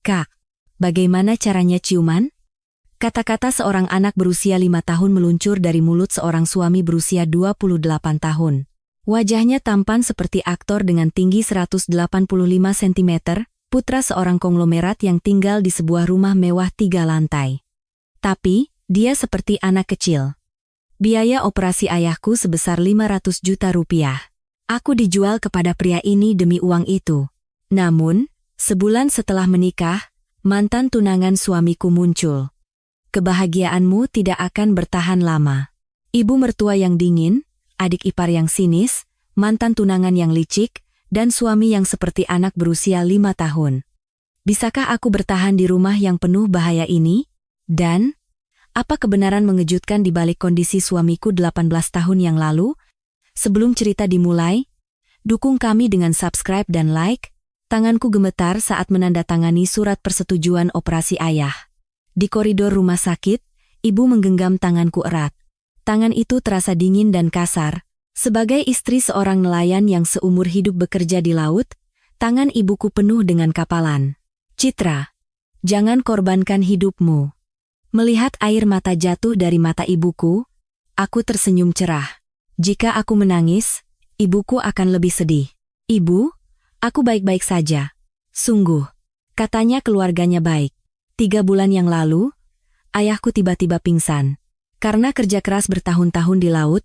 Kak, bagaimana caranya ciuman? Kata-kata seorang anak berusia 5 tahun meluncur dari mulut seorang suami berusia 28 tahun. Wajahnya tampan seperti aktor dengan tinggi 185 cm, putra seorang konglomerat yang tinggal di sebuah rumah mewah 3 lantai. Tapi, dia seperti anak kecil. Biaya operasi ayahku sebesar 500 juta rupiah. Aku dijual kepada pria ini demi uang itu. Namun, sebulan setelah menikah, mantan tunangan suamiku muncul. Kebahagiaanmu tidak akan bertahan lama. Ibu mertua yang dingin, adik ipar yang sinis, mantan tunangan yang licik, dan suami yang seperti anak berusia 5 tahun. Bisakah aku bertahan di rumah yang penuh bahaya ini? Dan, apa kebenaran mengejutkan di balik kondisi suamiku 18 tahun yang lalu? Sebelum cerita dimulai, dukung kami dengan subscribe dan like. Tanganku gemetar saat menandatangani surat persetujuan operasi ayah. Di koridor rumah sakit, ibu menggenggam tanganku erat. Tangan itu terasa dingin dan kasar. Sebagai istri seorang nelayan yang seumur hidup bekerja di laut, tangan ibuku penuh dengan kapalan. Citra, jangan korbankan hidupmu. Melihat air mata jatuh dari mata ibuku, aku tersenyum cerah. Jika aku menangis, ibuku akan lebih sedih. Ibu, aku baik-baik saja. Sungguh, katanya keluarganya baik. 3 bulan yang lalu, ayahku tiba-tiba pingsan. Karena kerja keras bertahun-tahun di laut,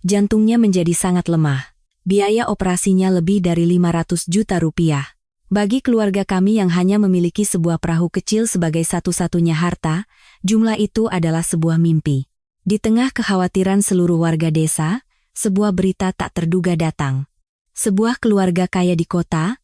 jantungnya menjadi sangat lemah. Biaya operasinya lebih dari 500 juta rupiah. Bagi keluarga kami yang hanya memiliki sebuah perahu kecil sebagai satu-satunya harta, jumlah itu adalah sebuah mimpi. Di tengah kekhawatiran seluruh warga desa, sebuah berita tak terduga datang. Sebuah keluarga kaya di kota,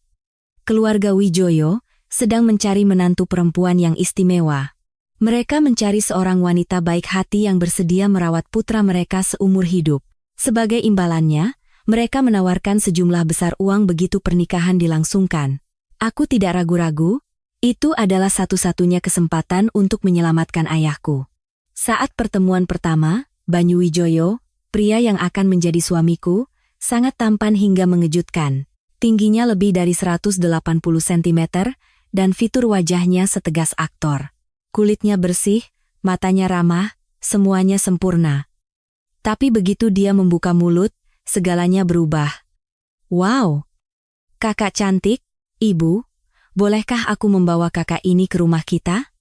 keluarga Wijoyo, sedang mencari menantu perempuan yang istimewa. Mereka mencari seorang wanita baik hati yang bersedia merawat putra mereka seumur hidup. Sebagai imbalannya, mereka menawarkan sejumlah besar uang begitu pernikahan dilangsungkan. Aku tidak ragu-ragu, itu adalah satu-satunya kesempatan untuk menyelamatkan ayahku. Saat pertemuan pertama, Banyu Wijoyo, pria yang akan menjadi suamiku, sangat tampan hingga mengejutkan. Tingginya lebih dari 180 cm, dan fitur wajahnya setegas aktor. Kulitnya bersih, matanya ramah, semuanya sempurna. Tapi begitu dia membuka mulut, segalanya berubah. Wow! Kakak cantik, ibu, bolehkah aku membawa kakak ini ke rumah kita?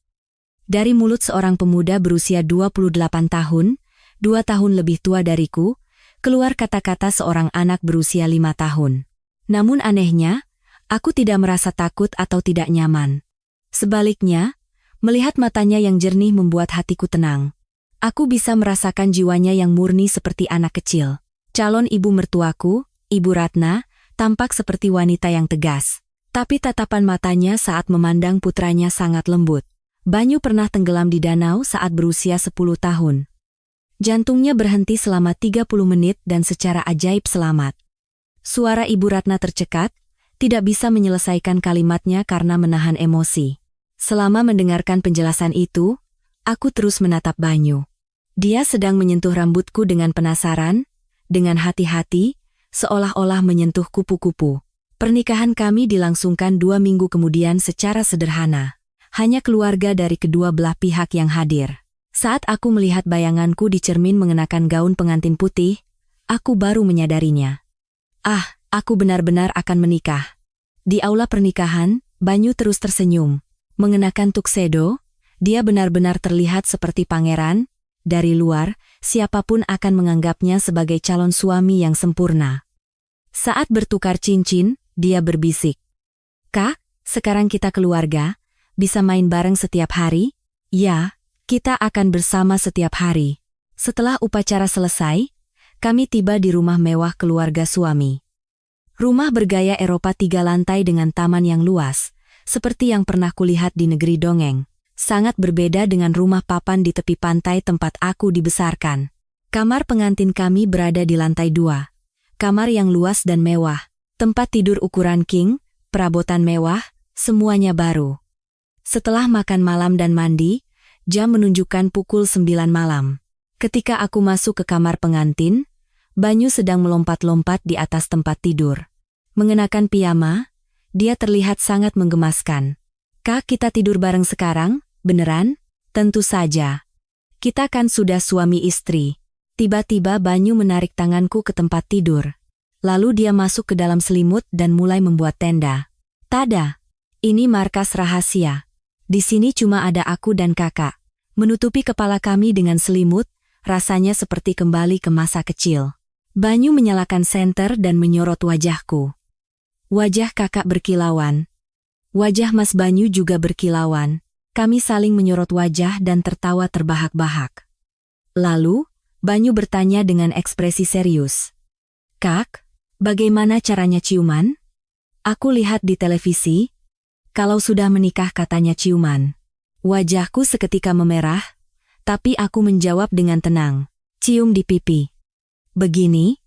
Dari mulut seorang pemuda berusia 28 tahun, 2 tahun lebih tua dariku, keluar kata-kata seorang anak berusia 5 tahun. Namun anehnya, aku tidak merasa takut atau tidak nyaman. Sebaliknya, melihat matanya yang jernih membuat hatiku tenang. Aku bisa merasakan jiwanya yang murni seperti anak kecil. Calon ibu mertuaku, Ibu Ratna, tampak seperti wanita yang tegas. Tapi tatapan matanya saat memandang putranya sangat lembut. Banyu pernah tenggelam di danau saat berusia 10 tahun. Jantungnya berhenti selama 30 menit dan secara ajaib selamat. Suara Ibu Ratna tercekat, tidak bisa menyelesaikan kalimatnya karena menahan emosi. Selama mendengarkan penjelasan itu, aku terus menatap Banyu. Dia sedang menyentuh rambutku dengan penasaran, dengan hati-hati, seolah-olah menyentuh kupu-kupu. Pernikahan kami dilangsungkan 2 minggu kemudian secara sederhana. Hanya keluarga dari kedua belah pihak yang hadir. Saat aku melihat bayanganku di cermin mengenakan gaun pengantin putih, aku baru menyadarinya. Aku benar-benar akan menikah. Di aula pernikahan, Banyu terus tersenyum. Mengenakan tuxedo, dia benar-benar terlihat seperti pangeran. Dari luar, siapapun akan menganggapnya sebagai calon suami yang sempurna. Saat bertukar cincin, dia berbisik. Kak, sekarang kita keluarga, bisa main bareng setiap hari? Ya, kita akan bersama setiap hari. Setelah upacara selesai, kami tiba di rumah mewah keluarga suami. Rumah bergaya Eropa 3 lantai dengan taman yang luas, seperti yang pernah kulihat di negeri dongeng. Sangat berbeda dengan rumah papan di tepi pantai tempat aku dibesarkan. Kamar pengantin kami berada di lantai 2. Kamar yang luas dan mewah. Tempat tidur ukuran king, perabotan mewah, semuanya baru. Setelah makan malam dan mandi, jam menunjukkan pukul 9 malam. Ketika aku masuk ke kamar pengantin, Banyu sedang melompat-lompat di atas tempat tidur. Mengenakan piyama, dia terlihat sangat menggemaskan. Kak, kita tidur bareng sekarang, beneran? Tentu saja. Kita kan sudah suami istri. Tiba-tiba Banyu menarik tanganku ke tempat tidur. Lalu dia masuk ke dalam selimut dan mulai membuat tenda. Tada! Ini markas rahasia. Di sini cuma ada aku dan kakak. Menutupi kepala kami dengan selimut, rasanya seperti kembali ke masa kecil. Banyu menyalakan senter dan menyorot wajahku. Wajah kakak berkilauan. Wajah Mas Banyu juga berkilauan. Kami saling menyorot wajah dan tertawa terbahak-bahak. Lalu, Banyu bertanya dengan ekspresi serius. Kak, bagaimana caranya ciuman? Aku lihat di televisi. Kalau sudah menikah katanya ciuman. Wajahku seketika memerah, tapi aku menjawab dengan tenang. Cium di pipi. Begini?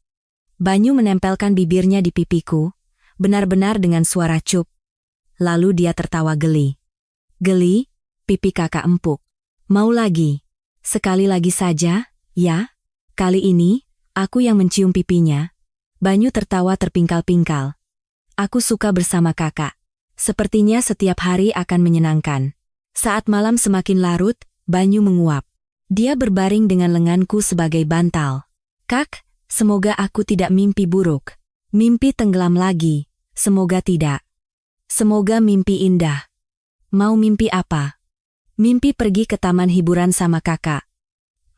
Banyu menempelkan bibirnya di pipiku, benar-benar dengan suara cup. Lalu dia tertawa geli. Geli, pipi kakak empuk. Mau lagi? Sekali lagi saja, ya? Kali ini, aku yang mencium pipinya. Banyu tertawa terpingkal-pingkal. Aku suka bersama kakak. Sepertinya setiap hari akan menyenangkan. Saat malam semakin larut, Banyu menguap. Dia berbaring dengan lenganku sebagai bantal. Kak, semoga aku tidak mimpi buruk. Mimpi tenggelam lagi. Semoga tidak. Semoga mimpi indah. Mau mimpi apa? Mimpi pergi ke taman hiburan sama kakak.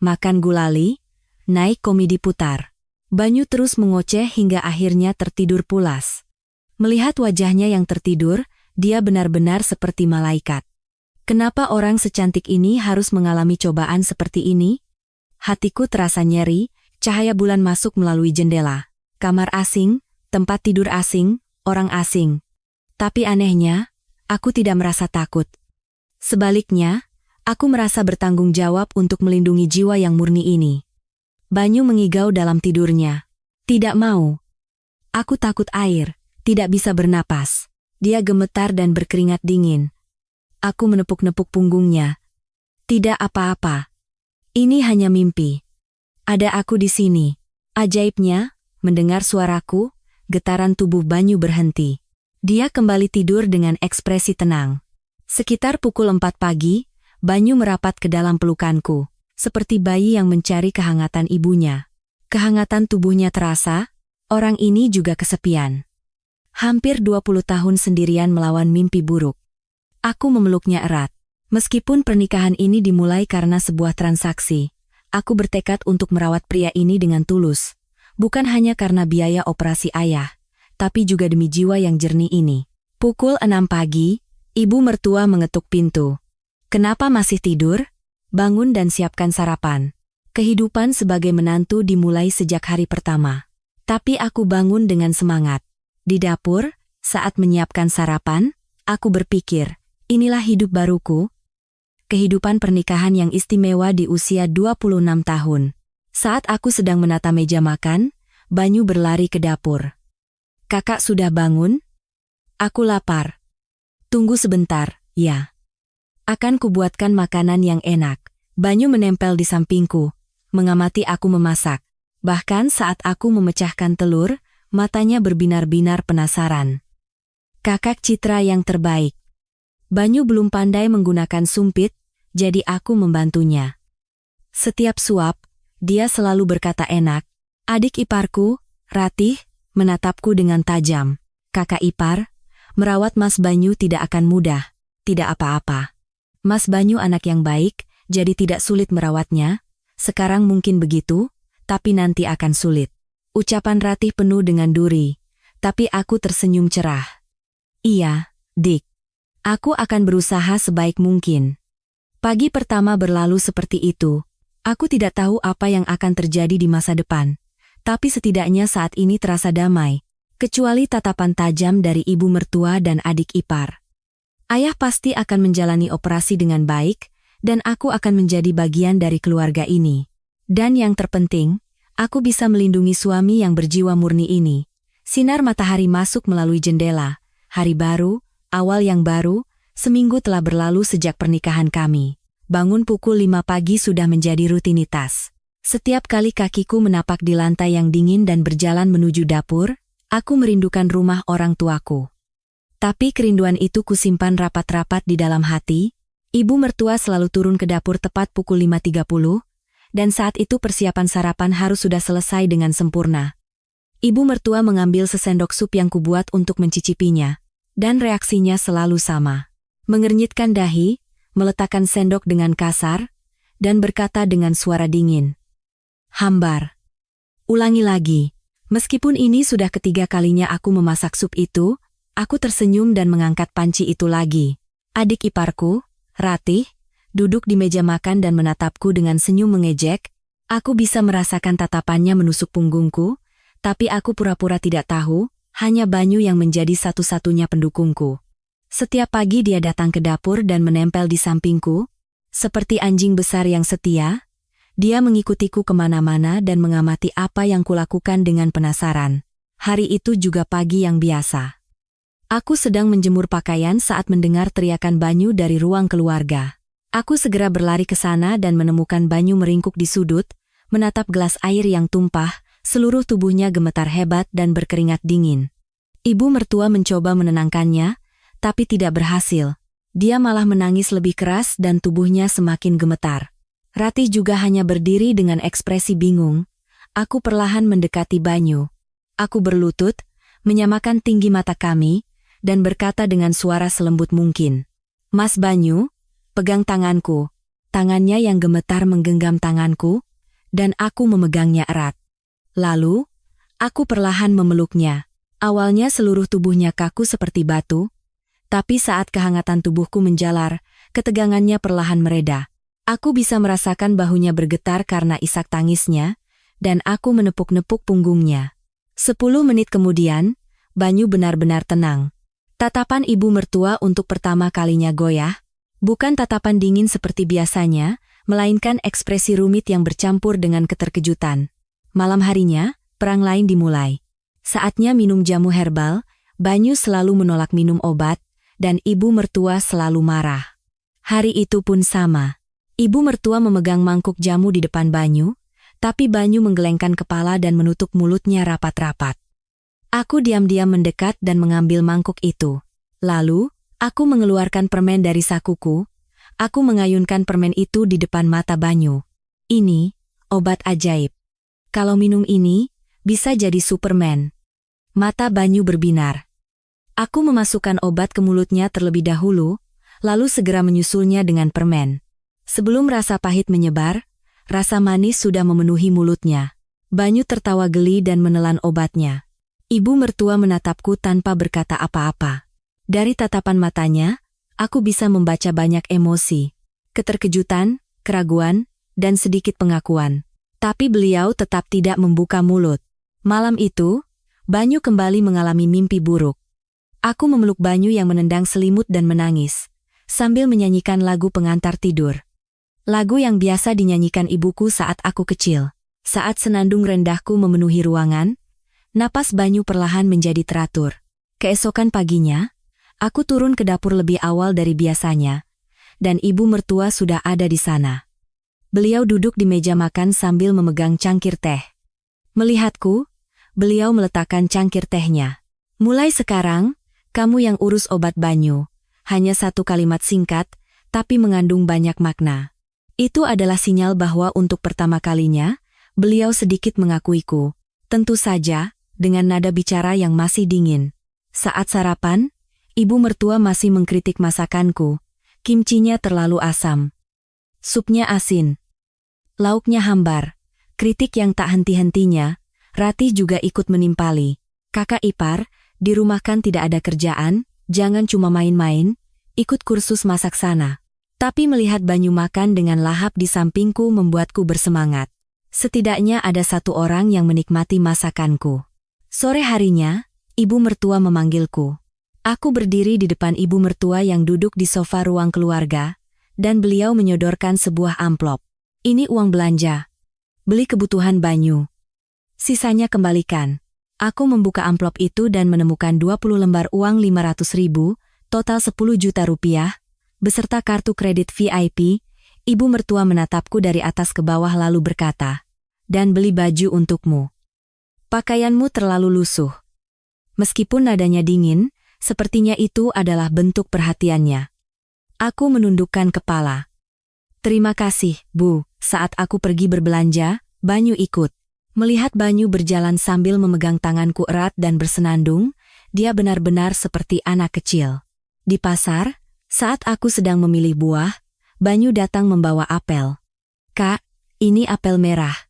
Makan gulali, naik komedi putar. Banyu terus mengoceh hingga akhirnya tertidur pulas. Melihat wajahnya yang tertidur, dia benar-benar seperti malaikat. Kenapa orang secantik ini harus mengalami cobaan seperti ini? Hatiku terasa nyeri, cahaya bulan masuk melalui jendela. Kamar asing, tempat tidur asing, orang asing. Tapi anehnya, aku tidak merasa takut. Sebaliknya, aku merasa bertanggung jawab untuk melindungi jiwa yang murni ini. Banyu mengigau dalam tidurnya. Tidak mau. Aku takut air, tidak bisa bernapas. Dia gemetar dan berkeringat dingin. Aku menepuk-nepuk punggungnya. Tidak apa-apa. Ini hanya mimpi. Ada aku di sini. Ajaibnya, mendengar suaraku, getaran tubuh Banyu berhenti. Dia kembali tidur dengan ekspresi tenang. Sekitar pukul 4 pagi, Banyu merapat ke dalam pelukanku, seperti bayi yang mencari kehangatan ibunya. Kehangatan tubuhnya terasa, orang ini juga kesepian. Hampir 20 tahun sendirian melawan mimpi buruk. Aku memeluknya erat. Meskipun pernikahan ini dimulai karena sebuah transaksi, aku bertekad untuk merawat pria ini dengan tulus. Bukan hanya karena biaya operasi ayah, tapi juga demi jiwa yang jernih ini. Pukul 6 pagi, ibu mertua mengetuk pintu. Kenapa masih tidur? Bangun dan siapkan sarapan. Kehidupan sebagai menantu dimulai sejak hari pertama. Tapi aku bangun dengan semangat. Di dapur, saat menyiapkan sarapan, aku berpikir, inilah hidup baruku. Kehidupan pernikahan yang istimewa di usia 26 tahun. Saat aku sedang menata meja makan, Banyu berlari ke dapur. Kakak sudah bangun? Aku lapar. Tunggu sebentar, ya. Akan kubuatkan makanan yang enak. Banyu menempel di sampingku, mengamati aku memasak. Bahkan saat aku memecahkan telur, matanya berbinar-binar penasaran. Kakak Citra yang terbaik. Banyu belum pandai menggunakan sumpit, jadi aku membantunya. Setiap suap, dia selalu berkata enak. Adik iparku, Ratih, menatapku dengan tajam. Kakak ipar, merawat Mas Banyu tidak akan mudah. Tidak apa-apa. Mas Banyu anak yang baik, jadi tidak sulit merawatnya. Sekarang mungkin begitu, tapi nanti akan sulit. Ucapan Ratih penuh dengan duri, tapi aku tersenyum cerah. Iya, Dik. Aku akan berusaha sebaik mungkin. Pagi pertama berlalu seperti itu. Aku tidak tahu apa yang akan terjadi di masa depan. Tapi setidaknya saat ini terasa damai. Kecuali tatapan tajam dari ibu mertua dan adik ipar. Ayah pasti akan menjalani operasi dengan baik, dan aku akan menjadi bagian dari keluarga ini. Dan yang terpenting, aku bisa melindungi suami yang berjiwa murni ini. Sinar matahari masuk melalui jendela. Hari baru, awal yang baru, seminggu telah berlalu sejak pernikahan kami. Bangun pukul 5 pagi sudah menjadi rutinitas. Setiap kali kakiku menapak di lantai yang dingin dan berjalan menuju dapur, aku merindukan rumah orang tuaku. Tapi kerinduan itu kusimpan rapat-rapat di dalam hati. Ibu mertua selalu turun ke dapur tepat pukul 5.30, dan saat itu persiapan sarapan harus sudah selesai dengan sempurna. Ibu mertua mengambil sesendok sup yang kubuat untuk mencicipinya, dan reaksinya selalu sama. Mengernyitkan dahi, meletakkan sendok dengan kasar, dan berkata dengan suara dingin. Hambar. Ulangi lagi. Meskipun ini sudah ketiga kalinya aku memasak sup itu, aku tersenyum dan mengangkat panci itu lagi. Adik iparku, Ratih, duduk di meja makan dan menatapku dengan senyum mengejek. Aku bisa merasakan tatapannya menusuk punggungku, tapi aku pura-pura tidak tahu, hanya Banyu yang menjadi satu-satunya pendukungku. Setiap pagi dia datang ke dapur dan menempel di sampingku, seperti anjing besar yang setia. Dia mengikutiku kemana-mana dan mengamati apa yang kulakukan dengan penasaran. Hari itu juga pagi yang biasa. Aku sedang menjemur pakaian saat mendengar teriakan Banyu dari ruang keluarga. Aku segera berlari ke sana dan menemukan Banyu meringkuk di sudut, menatap gelas air yang tumpah, seluruh tubuhnya gemetar hebat dan berkeringat dingin. Ibu mertua mencoba menenangkannya, tapi tidak berhasil. Dia malah menangis lebih keras dan tubuhnya semakin gemetar. Ratih juga hanya berdiri dengan ekspresi bingung. Aku perlahan mendekati Banyu. Aku berlutut, menyamakan tinggi mata kami, dan berkata dengan suara selembut mungkin. Mas Banyu, pegang tanganku. Tangannya yang gemetar menggenggam tanganku, dan aku memegangnya erat. Lalu, aku perlahan memeluknya. Awalnya seluruh tubuhnya kaku seperti batu, tapi saat kehangatan tubuhku menjalar, ketegangannya perlahan mereda. Aku bisa merasakan bahunya bergetar karena isak tangisnya, dan aku menepuk-nepuk punggungnya. 10 menit kemudian, Banyu benar-benar tenang. Tatapan ibu mertua untuk pertama kalinya goyah, bukan tatapan dingin seperti biasanya, melainkan ekspresi rumit yang bercampur dengan keterkejutan. Malam harinya, perang lain dimulai. Saatnya minum jamu herbal, Banyu selalu menolak minum obat, dan ibu mertua selalu marah. Hari itu pun sama. Ibu mertua memegang mangkuk jamu di depan Banyu, tapi Banyu menggelengkan kepala dan menutup mulutnya rapat-rapat. Aku diam-diam mendekat dan mengambil mangkuk itu. Lalu, aku mengeluarkan permen dari sakuku. Aku mengayunkan permen itu di depan mata Banyu. Ini, obat ajaib. Kalau minum ini, bisa jadi Superman. Mata Banyu berbinar. Aku memasukkan obat ke mulutnya terlebih dahulu, lalu segera menyusulnya dengan permen. Sebelum rasa pahit menyebar, rasa manis sudah memenuhi mulutnya. Banyu tertawa geli dan menelan obatnya. Ibu mertua menatapku tanpa berkata apa-apa. Dari tatapan matanya, aku bisa membaca banyak emosi. Keterkejutan, keraguan, dan sedikit pengakuan. Tapi beliau tetap tidak membuka mulut. Malam itu, Banyu kembali mengalami mimpi buruk. Aku memeluk Banyu yang menendang selimut dan menangis, sambil menyanyikan lagu pengantar tidur. Lagu yang biasa dinyanyikan ibuku saat aku kecil. Saat senandung rendahku memenuhi ruangan, napas Banyu perlahan menjadi teratur. Keesokan paginya, aku turun ke dapur lebih awal dari biasanya, dan ibu mertua sudah ada di sana. Beliau duduk di meja makan sambil memegang cangkir teh. Melihatku, beliau meletakkan cangkir tehnya. Mulai sekarang, kamu yang urus obat Banyu. Hanya satu kalimat singkat, tapi mengandung banyak makna. Itu adalah sinyal bahwa untuk pertama kalinya, beliau sedikit mengakuiku. Tentu saja, dengan nada bicara yang masih dingin. Saat sarapan, ibu mertua masih mengkritik masakanku. Kimchinya terlalu asam. Supnya asin. Lauknya hambar. Kritik yang tak henti-hentinya. Ratih juga ikut menimpali. Kakak ipar, di rumah kan tidak ada kerjaan, jangan cuma main-main, ikut kursus masak sana. Tapi melihat Banyu makan dengan lahap di sampingku membuatku bersemangat. Setidaknya ada satu orang yang menikmati masakanku. Sore harinya, ibu mertua memanggilku. Aku berdiri di depan ibu mertua yang duduk di sofa ruang keluarga, dan beliau menyodorkan sebuah amplop. Ini uang belanja. Beli kebutuhan Banyu. Sisanya kembalikan. Aku membuka amplop itu dan menemukan 20 lembar uang 500.000, total 10 juta rupiah, beserta kartu kredit VIP. Ibu mertua menatapku dari atas ke bawah lalu berkata, "Dan beli baju untukmu. Pakaianmu terlalu lusuh." Meskipun nadanya dingin, Sepertinya itu adalah bentuk perhatiannya. Aku menundukkan kepala. Terima kasih, Bu. Saat aku pergi berbelanja, Banyu ikut. Melihat Banyu berjalan sambil memegang tanganku erat dan bersenandung, dia benar-benar seperti anak kecil. Di pasar, saat aku sedang memilih buah, Banyu datang membawa apel. Kak, ini apel merah.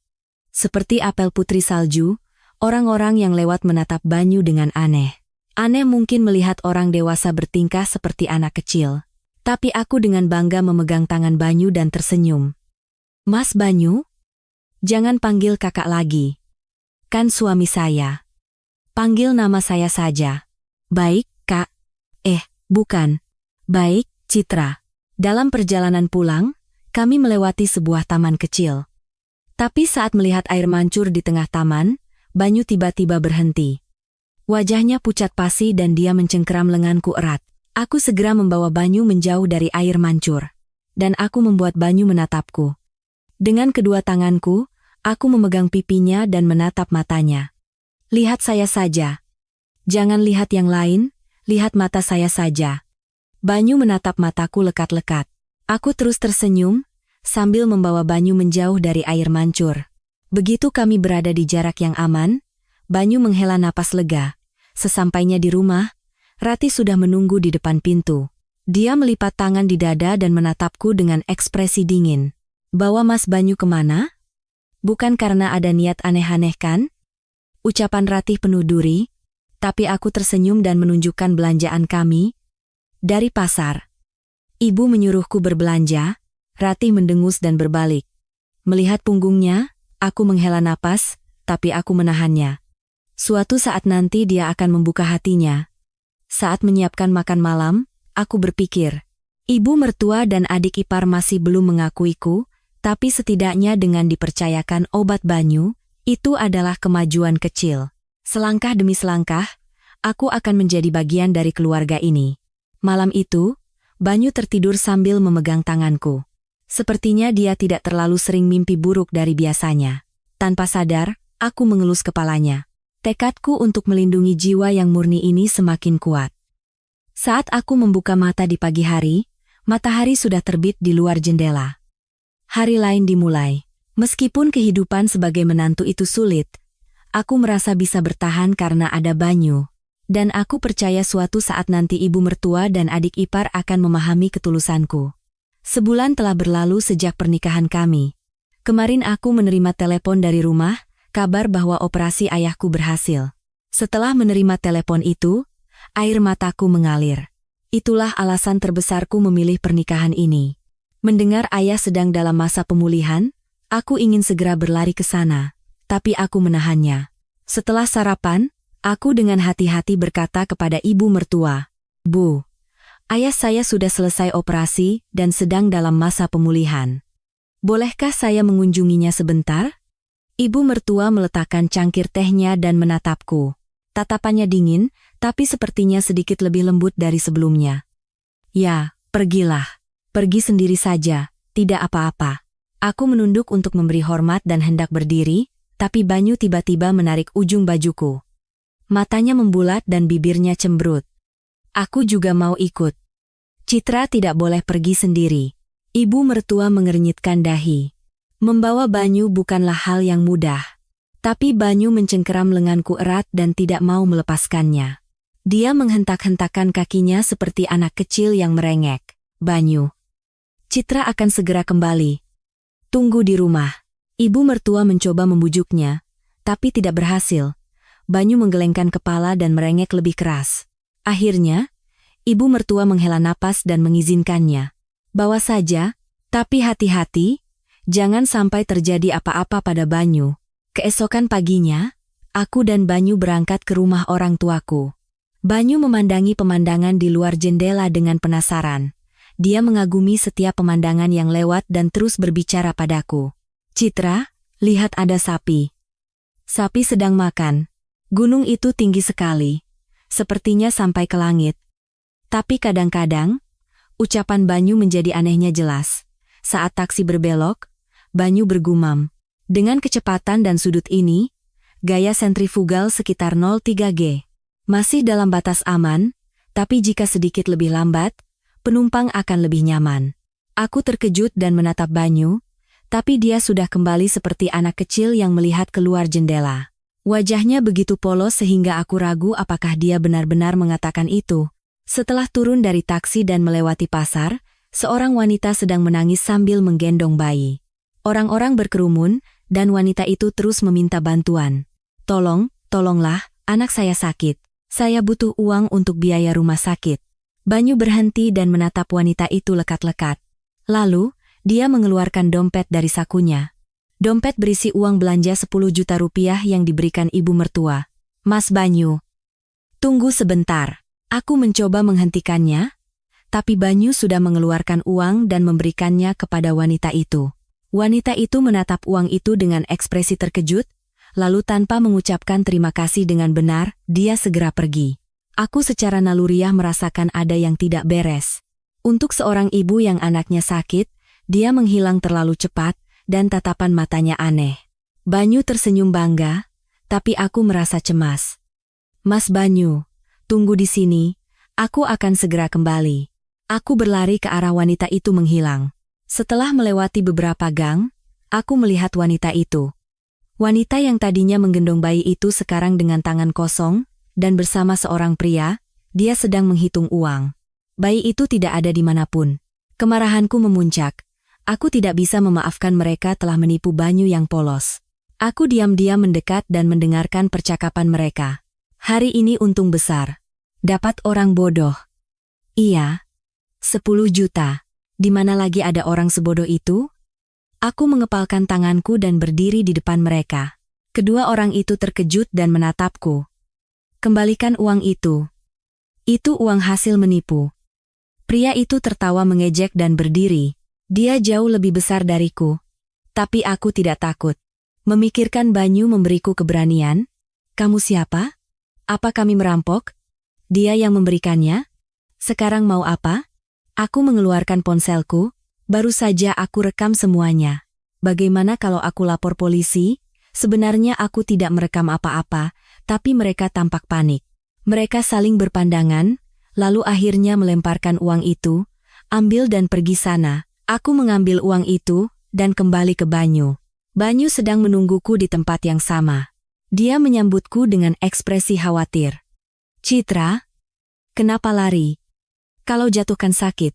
Seperti apel putri salju, orang-orang yang lewat menatap Banyu dengan aneh. Aneh mungkin melihat orang dewasa bertingkah seperti anak kecil. Tapi aku dengan bangga memegang tangan Banyu dan tersenyum. Mas Banyu? Jangan panggil kakak lagi. Kan suami saya. Panggil nama saya saja. Baik, Kak. Bukan. Baik, Citra. Dalam perjalanan pulang, kami melewati sebuah taman kecil. Tapi saat melihat air mancur di tengah taman, Banyu tiba-tiba berhenti. Wajahnya pucat pasi dan dia mencengkeram lenganku erat. Aku segera membawa Banyu menjauh dari air mancur. Dan aku membuat Banyu menatapku. Dengan kedua tanganku, aku memegang pipinya dan menatap matanya. Lihat saya saja. Jangan lihat yang lain, lihat mata saya saja. Banyu menatap mataku lekat-lekat. Aku terus tersenyum, sambil membawa Banyu menjauh dari air mancur. Begitu kami berada di jarak yang aman, Banyu menghela napas lega. Sesampainya di rumah, Rati sudah menunggu di depan pintu. Dia melipat tangan di dada dan menatapku dengan ekspresi dingin. Bawa Mas Banyu kemana? Bukan karena ada niat aneh-aneh kan? Ucapan Rati penuh duri, tapi aku tersenyum dan menunjukkan belanjaan kami. Dari pasar. Ibu menyuruhku berbelanja, Rati mendengus dan berbalik. Melihat punggungnya, aku menghela napas, tapi aku menahannya. Suatu saat nanti dia akan membuka hatinya. Saat menyiapkan makan malam, aku berpikir, ibu mertua dan adik ipar masih belum mengakuiku, tapi setidaknya dengan dipercayakan obat Banyu, itu adalah kemajuan kecil. Selangkah demi selangkah, aku akan menjadi bagian dari keluarga ini. Malam itu, Banyu tertidur sambil memegang tanganku. Sepertinya dia tidak terlalu sering mimpi buruk dari biasanya. Tanpa sadar, aku mengelus kepalanya. Tekadku untuk melindungi jiwa yang murni ini semakin kuat. Saat aku membuka mata di pagi hari, matahari sudah terbit di luar jendela. Hari lain dimulai. Meskipun kehidupan sebagai menantu itu sulit, aku merasa bisa bertahan karena ada Banyu. Dan aku percaya suatu saat nanti ibu mertua dan adik ipar akan memahami ketulusanku. Sebulan telah berlalu sejak pernikahan kami. Kemarin aku menerima telepon dari rumah, kabar bahwa operasi ayahku berhasil. Setelah menerima telepon itu, air mataku mengalir. Itulah alasan terbesarku memilih pernikahan ini. Mendengar ayah sedang dalam masa pemulihan, aku ingin segera berlari ke sana, tapi aku menahannya. Setelah sarapan, aku dengan hati-hati berkata kepada ibu mertua, Bu, ayah saya sudah selesai operasi dan sedang dalam masa pemulihan. Bolehkah saya mengunjunginya sebentar? Ibu mertua meletakkan cangkir tehnya dan menatapku. Tatapannya dingin, tapi sepertinya sedikit lebih lembut dari sebelumnya. Ya, pergilah. Pergi sendiri saja, tidak apa-apa. Aku menunduk untuk memberi hormat dan hendak berdiri, tapi Banyu tiba-tiba menarik ujung bajuku. Matanya membulat dan bibirnya cemberut. Aku juga mau ikut. Citra tidak boleh pergi sendiri. Ibu mertua mengernyitkan dahi. Membawa Banyu bukanlah hal yang mudah. Tapi Banyu mencengkeram lenganku erat dan tidak mau melepaskannya. Dia menghentak-hentakkan kakinya seperti anak kecil yang merengek. Banyu. Citra akan segera kembali. Tunggu di rumah. Ibu mertua mencoba membujuknya, tapi tidak berhasil. Banyu menggelengkan kepala dan merengek lebih keras. Akhirnya, ibu mertua menghela napas dan mengizinkannya. Bawa saja, tapi hati-hati. Jangan sampai terjadi apa-apa pada Banyu. Keesokan paginya, aku dan Banyu berangkat ke rumah orang tuaku. Banyu memandangi pemandangan di luar jendela dengan penasaran. Dia mengagumi setiap pemandangan yang lewat dan terus berbicara padaku. Citra, lihat ada sapi. Sapi sedang makan. Gunung itu tinggi sekali. Sepertinya sampai ke langit. Tapi kadang-kadang, ucapan Banyu menjadi anehnya jelas. Saat taksi berbelok, Banyu bergumam. Dengan kecepatan dan sudut ini, gaya sentrifugal sekitar 03 G. Masih dalam batas aman, Tapi jika sedikit lebih lambat, penumpang akan lebih nyaman. Aku terkejut dan menatap Banyu, tapi dia sudah kembali seperti anak kecil yang melihat keluar jendela. Wajahnya begitu polos sehingga aku ragu apakah dia benar-benar mengatakan itu. Setelah turun dari taksi dan melewati pasar, seorang wanita sedang menangis sambil menggendong bayi. Orang-orang berkerumun, dan wanita itu terus meminta bantuan. Tolonglah, anak saya sakit. Saya butuh uang untuk biaya rumah sakit. Banyu berhenti dan menatap wanita itu lekat-lekat. Lalu, dia mengeluarkan dompet dari sakunya. Dompet berisi uang belanja 10 juta rupiah yang diberikan ibu mertua. Mas Banyu. Tunggu sebentar. Aku mencoba menghentikannya, tapi Banyu sudah mengeluarkan uang dan memberikannya kepada wanita itu. Wanita itu menatap uang itu dengan ekspresi terkejut, lalu tanpa mengucapkan terima kasih dengan benar, dia segera pergi. Aku secara naluriah merasakan ada yang tidak beres. Untuk seorang ibu yang anaknya sakit, dia menghilang terlalu cepat, dan tatapan matanya aneh. Banyu tersenyum bangga, tapi aku merasa cemas. Mas Banyu, tunggu di sini, aku akan segera kembali. Aku berlari ke arah wanita itu menghilang. Setelah melewati beberapa gang, aku melihat wanita itu. Wanita yang tadinya menggendong bayi itu sekarang dengan tangan kosong, dan bersama seorang pria, dia sedang menghitung uang. Bayi itu tidak ada di manapun. Kemarahanku memuncak. Aku tidak bisa memaafkan mereka telah menipu Banyu yang polos. Aku diam-diam mendekat dan mendengarkan percakapan mereka. Hari ini untung besar. Dapat orang bodoh. Iya. 10 juta. Di mana lagi ada orang sebodoh itu? Aku mengepalkan tanganku dan berdiri di depan mereka. Kedua orang itu terkejut dan menatapku. Kembalikan uang itu. Itu uang hasil menipu. Pria itu tertawa mengejek dan berdiri. Dia jauh lebih besar dariku. Tapi aku tidak takut. Memikirkan Banyu memberiku keberanian. Kamu siapa? Apa kami merampok? Dia yang memberikannya? Sekarang mau apa? Aku mengeluarkan ponselku. Baru saja aku rekam semuanya. Bagaimana kalau aku lapor polisi? Sebenarnya aku tidak merekam apa-apa, tapi mereka tampak panik. Mereka saling berpandangan, lalu akhirnya melemparkan uang itu. Ambil dan pergi sana. Aku mengambil uang itu, dan kembali ke Banyu. Banyu sedang menungguku di tempat yang sama. Dia menyambutku dengan ekspresi khawatir. Citra, kenapa lari? Kalau jatuhkan sakit.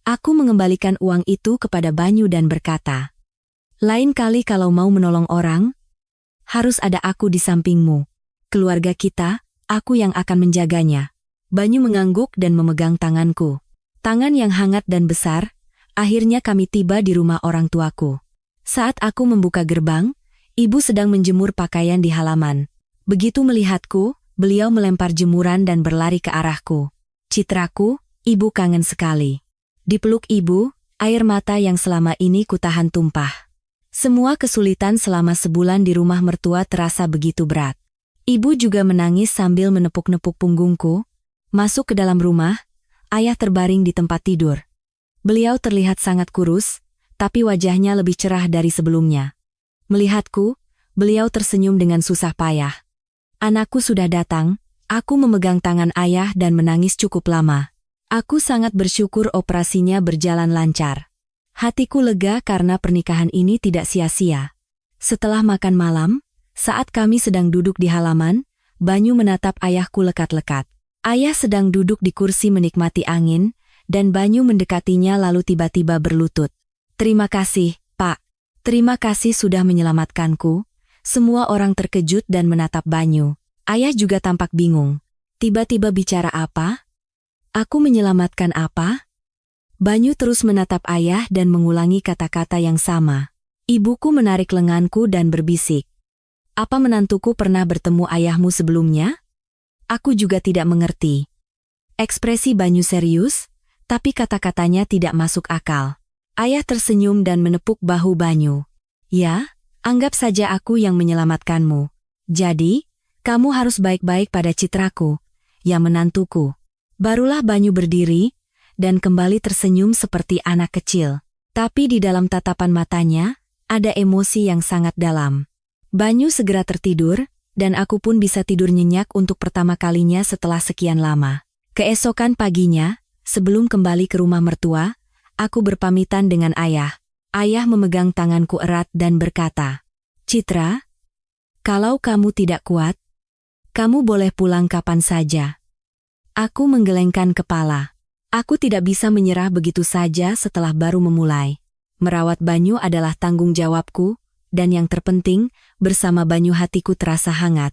Aku mengembalikan uang itu kepada Banyu dan berkata, lain kali kalau mau menolong orang, harus ada aku di sampingmu. Keluarga kita, aku yang akan menjaganya. Banyu mengangguk dan memegang tanganku. Tangan yang hangat dan besar. Akhirnya kami tiba di rumah orang tuaku. Saat aku membuka gerbang, ibu sedang menjemur pakaian di halaman. Begitu melihatku, beliau melempar jemuran dan berlari ke arahku. Citraku, ibu kangen sekali. Dipeluk ibu, air mata yang selama ini kutahan tumpah. Semua kesulitan selama sebulan di rumah mertua terasa begitu berat. Ibu juga menangis sambil menepuk-nepuk punggungku. Masuk ke dalam rumah, ayah terbaring di tempat tidur. Beliau terlihat sangat kurus, tapi wajahnya lebih cerah dari sebelumnya. Melihatku, beliau tersenyum dengan susah payah. Anakku sudah datang, aku memegang tangan ayah dan menangis cukup lama. Aku sangat bersyukur operasinya berjalan lancar. Hatiku lega karena pernikahan ini tidak sia-sia. Setelah makan malam, saat kami sedang duduk di halaman, Banyu menatap ayahku lekat-lekat. Ayah sedang duduk di kursi menikmati angin, dan Banyu mendekatinya lalu tiba-tiba berlutut. Terima kasih, Pak. Terima kasih sudah menyelamatkanku. Semua orang terkejut dan menatap Banyu. Ayah juga tampak bingung. Tiba-tiba bicara apa? Aku menyelamatkan apa? Banyu terus menatap ayah dan mengulangi kata-kata yang sama. Ibuku menarik lenganku dan berbisik. Apa menantuku pernah bertemu ayahmu sebelumnya? Aku juga tidak mengerti. Ekspresi Banyu serius, tapi kata-katanya tidak masuk akal. Ayah tersenyum dan menepuk bahu Banyu. Ya, anggap saja aku yang menyelamatkanmu. Jadi, kamu harus baik-baik pada citraku, ya menantuku. Barulah Banyu berdiri, dan kembali tersenyum seperti anak kecil. Tapi di dalam tatapan matanya, ada emosi yang sangat dalam. Banyu segera tertidur, dan aku pun bisa tidur nyenyak untuk pertama kalinya setelah sekian lama. Keesokan paginya, sebelum kembali ke rumah mertua, aku berpamitan dengan ayah. Ayah memegang tanganku erat dan berkata, "Citra, kalau kamu tidak kuat, kamu boleh pulang kapan saja." Aku menggelengkan kepala. Aku tidak bisa menyerah begitu saja setelah baru memulai. Merawat Banyu adalah tanggung jawabku, dan yang terpenting, bersama Banyu hatiku terasa hangat.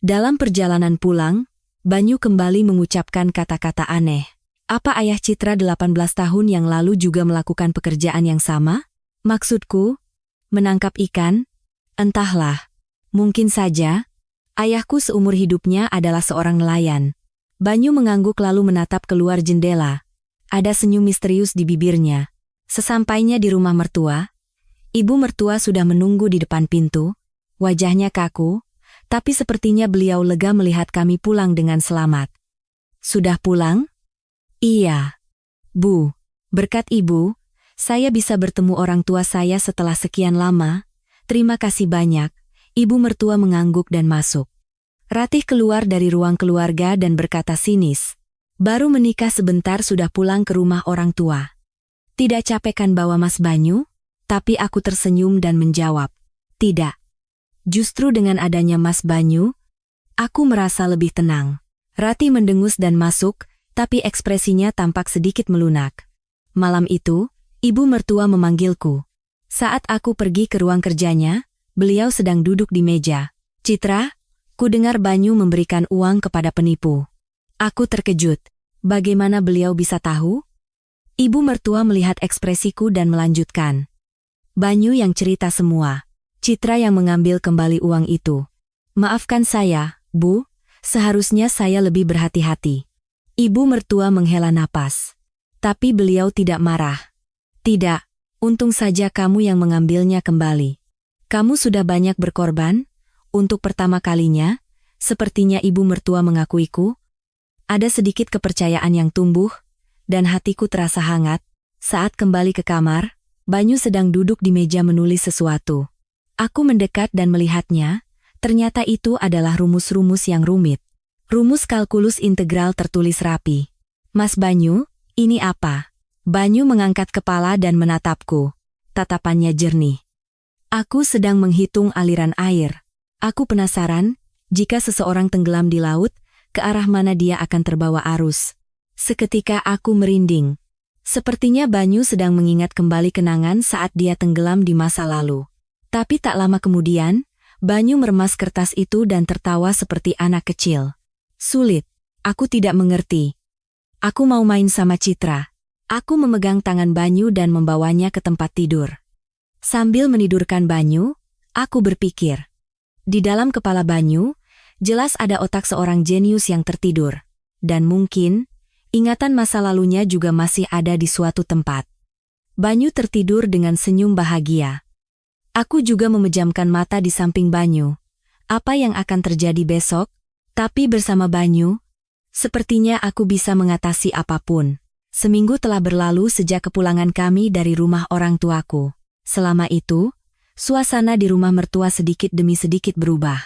Dalam perjalanan pulang, Banyu kembali mengucapkan kata-kata aneh. Apa ayah Citra 18 tahun yang lalu juga melakukan pekerjaan yang sama? Maksudku, menangkap ikan? Entahlah. Mungkin saja, ayahku seumur hidupnya adalah seorang nelayan. Banyu mengangguk lalu menatap keluar jendela. Ada senyum misterius di bibirnya. Sesampainya di rumah mertua, ibu mertua sudah menunggu di depan pintu. Wajahnya kaku, tapi sepertinya beliau lega melihat kami pulang dengan selamat. "Sudah pulang?" "Iya, Bu. Berkat Ibu, saya bisa bertemu orang tua saya setelah sekian lama. Terima kasih banyak." Ibu mertua mengangguk dan masuk. Ratih keluar dari ruang keluarga dan berkata sinis, "Baru menikah sebentar sudah pulang ke rumah orang tua. Tidak capek kan bawa Mas Banyu?" Tapi aku tersenyum dan menjawab, "Tidak. Justru dengan adanya Mas Banyu, aku merasa lebih tenang." Ratih mendengus dan masuk, tapi ekspresinya tampak sedikit melunak. Malam itu, ibu mertua memanggilku. Saat aku pergi ke ruang kerjanya, beliau sedang duduk di meja. "Citra, ku dengar Banyu memberikan uang kepada penipu." Aku terkejut. Bagaimana beliau bisa tahu? Ibu mertua melihat ekspresiku dan melanjutkan, "Banyu yang cerita semua. Citra yang mengambil kembali uang itu." "Maafkan saya, Bu, seharusnya saya lebih berhati-hati." Ibu mertua menghela napas. Tapi beliau tidak marah. "Tidak, untung saja kamu yang mengambilnya kembali. Kamu sudah banyak berkorban." Untuk pertama kalinya, sepertinya ibu mertua mengakuiku. Ada sedikit kepercayaan yang tumbuh, dan hatiku terasa hangat. Saat kembali ke kamar, Banyu sedang duduk di meja menulis sesuatu. Aku mendekat dan melihatnya, ternyata itu adalah rumus-rumus yang rumit. Rumus kalkulus integral tertulis rapi. "Mas Banyu, ini apa?" Banyu mengangkat kepala dan menatapku. Tatapannya jernih. "Aku sedang menghitung aliran air. Aku penasaran, jika seseorang tenggelam di laut, ke arah mana dia akan terbawa arus." Seketika aku merinding. Sepertinya Banyu sedang mengingat kembali kenangan saat dia tenggelam di masa lalu. Tapi tak lama kemudian, Banyu meremas kertas itu dan tertawa seperti anak kecil. "Sulit. Aku tidak mengerti. Aku mau main sama Citra." Aku memegang tangan Banyu dan membawanya ke tempat tidur. Sambil menidurkan Banyu, aku berpikir. Di dalam kepala Banyu, jelas ada otak seorang jenius yang tertidur. Dan mungkin, ingatan masa lalunya juga masih ada di suatu tempat. Banyu tertidur dengan senyum bahagia. Aku juga memejamkan mata di samping Banyu. Apa yang akan terjadi besok? Tapi bersama Banyu, sepertinya aku bisa mengatasi apapun. Seminggu telah berlalu sejak kepulangan kami dari rumah orang tuaku. Selama itu, suasana di rumah mertua sedikit demi sedikit berubah.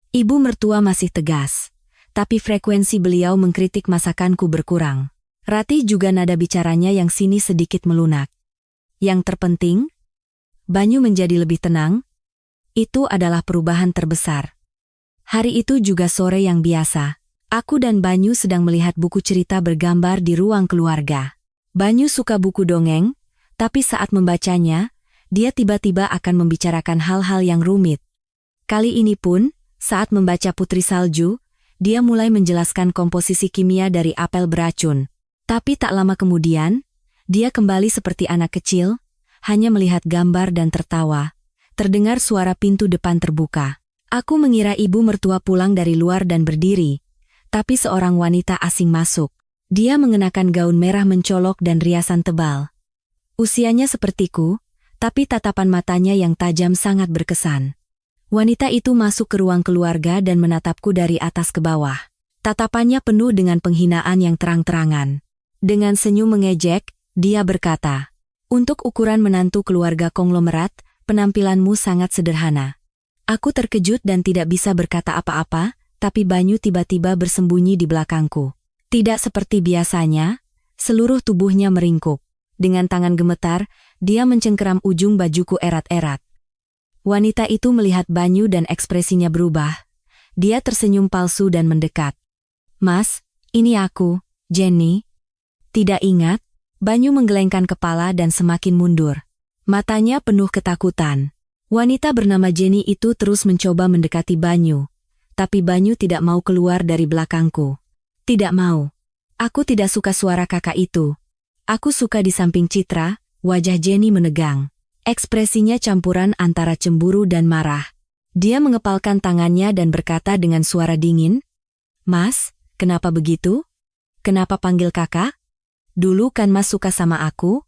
Ibu mertua masih tegas, tapi frekuensi beliau mengkritik masakanku berkurang. Ratih juga nada bicaranya yang sinis sedikit melunak. Yang terpenting, Banyu menjadi lebih tenang. Itu adalah perubahan terbesar. Hari itu juga sore yang biasa. Aku dan Banyu sedang melihat buku cerita bergambar di ruang keluarga. Banyu suka buku dongeng, tapi saat membacanya, dia tiba-tiba akan membicarakan hal-hal yang rumit. Kali ini pun, saat membaca Putri Salju, dia mulai menjelaskan komposisi kimia dari apel beracun. Tapi tak lama kemudian, dia kembali seperti anak kecil, hanya melihat gambar dan tertawa. Terdengar suara pintu depan terbuka. Aku mengira ibu mertua pulang dari luar dan berdiri, tapi seorang wanita asing masuk. Dia mengenakan gaun merah mencolok dan riasan tebal. Usianya sepertiku, tapi tatapan matanya yang tajam sangat berkesan. Wanita itu masuk ke ruang keluarga dan menatapku dari atas ke bawah. Tatapannya penuh dengan penghinaan yang terang-terangan. Dengan senyum mengejek, dia berkata, "Untuk ukuran menantu keluarga konglomerat, penampilanmu sangat sederhana." Aku terkejut dan tidak bisa berkata apa-apa, tapi Banyu tiba-tiba bersembunyi di belakangku. Tidak seperti biasanya, seluruh tubuhnya meringkuk. Dengan tangan gemetar, dia mencengkeram ujung bajuku erat-erat. Wanita itu melihat Banyu dan ekspresinya berubah. Dia tersenyum palsu dan mendekat. "Mas, ini aku, Jenny." "Tidak ingat?" Banyu menggelengkan kepala dan semakin mundur. Matanya penuh ketakutan. Wanita bernama Jenny itu terus mencoba mendekati Banyu. Tapi Banyu tidak mau keluar dari belakangku. "Tidak mau. Aku tidak suka suara kakak itu. Aku suka di samping Citra." Wajah Jenny menegang. Ekspresinya campuran antara cemburu dan marah. Dia mengepalkan tangannya dan berkata dengan suara dingin, "Mas, kenapa begitu? Kenapa panggil kakak? Dulu kan Mas suka sama aku?"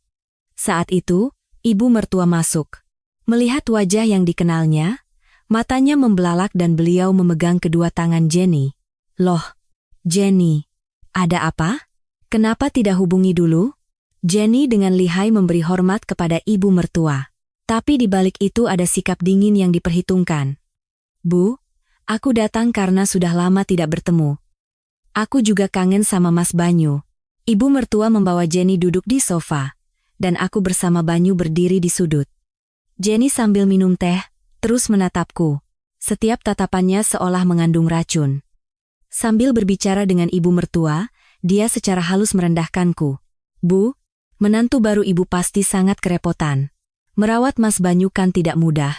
Saat itu, ibu mertua masuk. Melihat wajah yang dikenalnya, matanya membelalak dan beliau memegang kedua tangan Jenny. "Loh, Jenny, ada apa? Kenapa tidak hubungi dulu?" Jenny dengan lihai memberi hormat kepada ibu mertua. Tapi di balik itu ada sikap dingin yang diperhitungkan. "Bu, aku datang karena sudah lama tidak bertemu. Aku juga kangen sama Mas Banyu." Ibu mertua membawa Jenny duduk di sofa, dan aku bersama Banyu berdiri di sudut. Jenny sambil minum teh, terus menatapku. Setiap tatapannya seolah mengandung racun. Sambil berbicara dengan ibu mertua, dia secara halus merendahkanku. "Bu, menantu baru ibu pasti sangat kerepotan. Merawat Mas Banyu kan tidak mudah."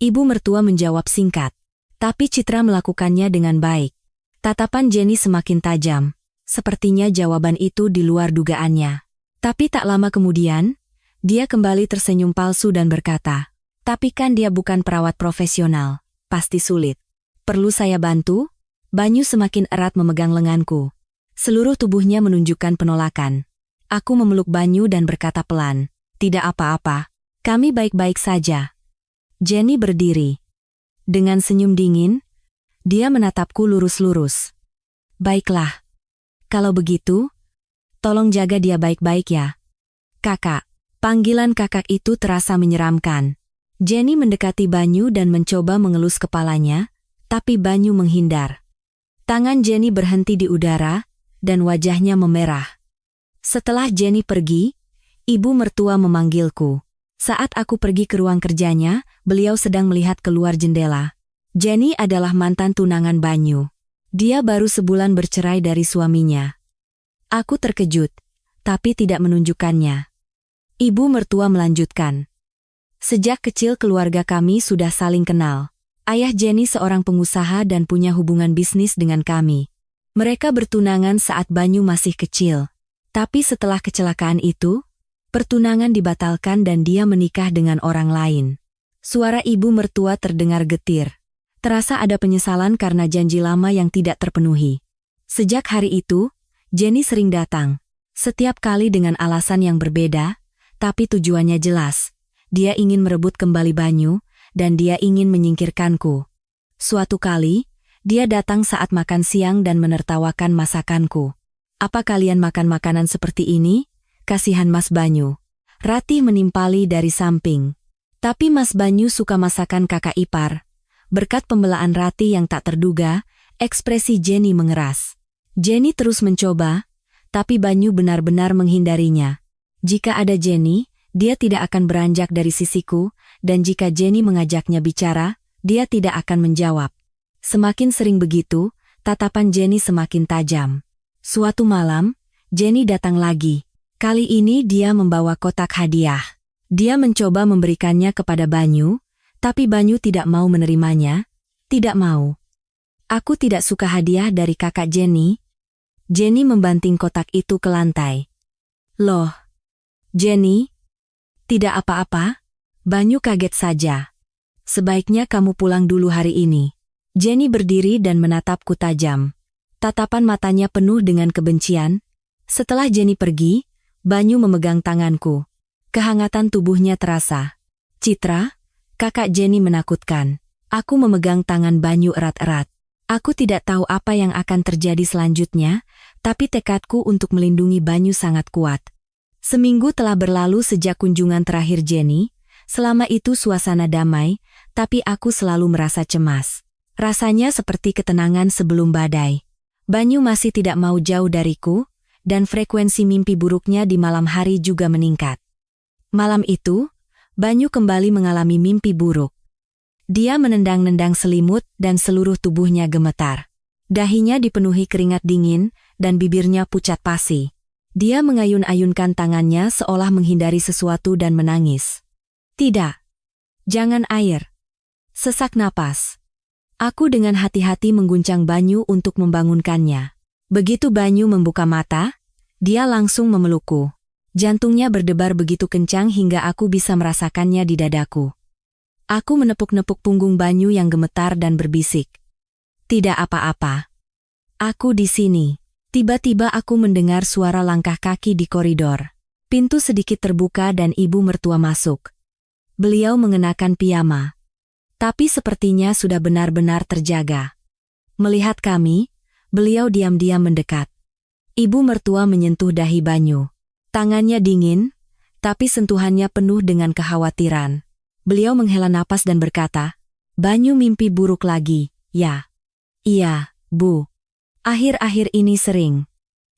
Ibu mertua menjawab singkat. Tapi Citra melakukannya dengan baik. Tatapan Jenny semakin tajam. Sepertinya jawaban itu di luar dugaannya. Tapi tak lama kemudian, dia kembali tersenyum palsu dan berkata, "Tapi kan dia bukan perawat profesional. Pasti sulit. Perlu saya bantu?" Banyu semakin erat memegang lenganku. Seluruh tubuhnya menunjukkan penolakan. Aku memeluk Banyu dan berkata pelan, "Tidak apa-apa. Kami baik-baik saja." Jenny berdiri. Dengan senyum dingin, dia menatapku lurus-lurus. "Baiklah. Kalau begitu, tolong jaga dia baik-baik ya." "Kakak." Panggilan kakak itu terasa menyeramkan. Jenny mendekati Banyu dan mencoba mengelus kepalanya, tapi Banyu menghindar. Tangan Jenny berhenti di udara, dan wajahnya memerah. Setelah Jenny pergi, ibu mertua memanggilku. Saat aku pergi ke ruang kerjanya, beliau sedang melihat keluar jendela. Jenny adalah mantan tunangan Banyu. Dia baru sebulan bercerai dari suaminya. Aku terkejut, tapi tidak menunjukkannya. Ibu mertua melanjutkan. "Sejak kecil keluarga kami sudah saling kenal. Ayah Jenny seorang pengusaha dan punya hubungan bisnis dengan kami. Mereka bertunangan saat Banyu masih kecil. Tapi setelah kecelakaan itu, pertunangan dibatalkan dan dia menikah dengan orang lain." Suara ibu mertua terdengar getir. Terasa ada penyesalan karena janji lama yang tidak terpenuhi. Sejak hari itu, Jenny sering datang. Setiap kali dengan alasan yang berbeda, tapi tujuannya jelas. Dia ingin merebut kembali Banyu, dan dia ingin menyingkirkanku. Suatu kali, dia datang saat makan siang dan menertawakan masakanku. "Apa kalian makan makanan seperti ini? Kasihan Mas Banyu." Ratih menimpali dari samping. Tapi Mas Banyu suka masakan kakak ipar. Berkat pembelaan Ratih yang tak terduga, ekspresi Jenny mengeras. Jenny terus mencoba, tapi Banyu benar-benar menghindarinya. Jika ada Jenny, dia tidak akan beranjak dari sisiku, dan jika Jenny mengajaknya bicara, dia tidak akan menjawab. Semakin sering begitu, tatapan Jenny semakin tajam. Suatu malam, Jenny datang lagi. Kali ini dia membawa kotak hadiah. Dia mencoba memberikannya kepada Banyu, tapi Banyu tidak mau menerimanya. "Tidak mau. Aku tidak suka hadiah dari kakak Jenny." Jenny membanting kotak itu ke lantai. "Loh, Jenny? Tidak apa-apa?" Banyu kaget saja. "Sebaiknya kamu pulang dulu hari ini." Jenny berdiri dan menatapku tajam. Tatapan matanya penuh dengan kebencian. Setelah Jenny pergi, Banyu memegang tanganku. Kehangatan tubuhnya terasa. "Citra?" Kakak Jenny menakutkan. Aku memegang tangan Banyu erat-erat. Aku tidak tahu apa yang akan terjadi selanjutnya, tapi tekadku untuk melindungi Banyu sangat kuat. Seminggu telah berlalu sejak kunjungan terakhir Jenny. Selama itu suasana damai, tapi aku selalu merasa cemas. Rasanya seperti ketenangan sebelum badai. Banyu masih tidak mau jauh dariku, dan frekuensi mimpi buruknya di malam hari juga meningkat. Malam itu, Banyu kembali mengalami mimpi buruk. Dia menendang-nendang selimut dan seluruh tubuhnya gemetar. Dahinya dipenuhi keringat dingin dan bibirnya pucat pasi. Dia mengayun-ayunkan tangannya seolah menghindari sesuatu dan menangis. Tidak. Jangan air. Sesak napas. Aku dengan hati-hati mengguncang Banyu untuk membangunkannya. Begitu Banyu membuka mata, dia langsung memelukku. Jantungnya berdebar begitu kencang hingga aku bisa merasakannya di dadaku. Aku menepuk-nepuk punggung Banyu yang gemetar dan berbisik. Tidak apa-apa. Aku di sini. Tiba-tiba aku mendengar suara langkah kaki di koridor. Pintu sedikit terbuka dan ibu mertua masuk. Beliau mengenakan piyama. Tapi sepertinya sudah benar-benar terjaga. Melihat kami, beliau diam-diam mendekat. Ibu mertua menyentuh dahi Banyu. Tangannya dingin, tapi sentuhannya penuh dengan kekhawatiran. Beliau menghela napas dan berkata, "Banyu mimpi buruk lagi, ya?" "Iya, Bu. Akhir-akhir ini sering."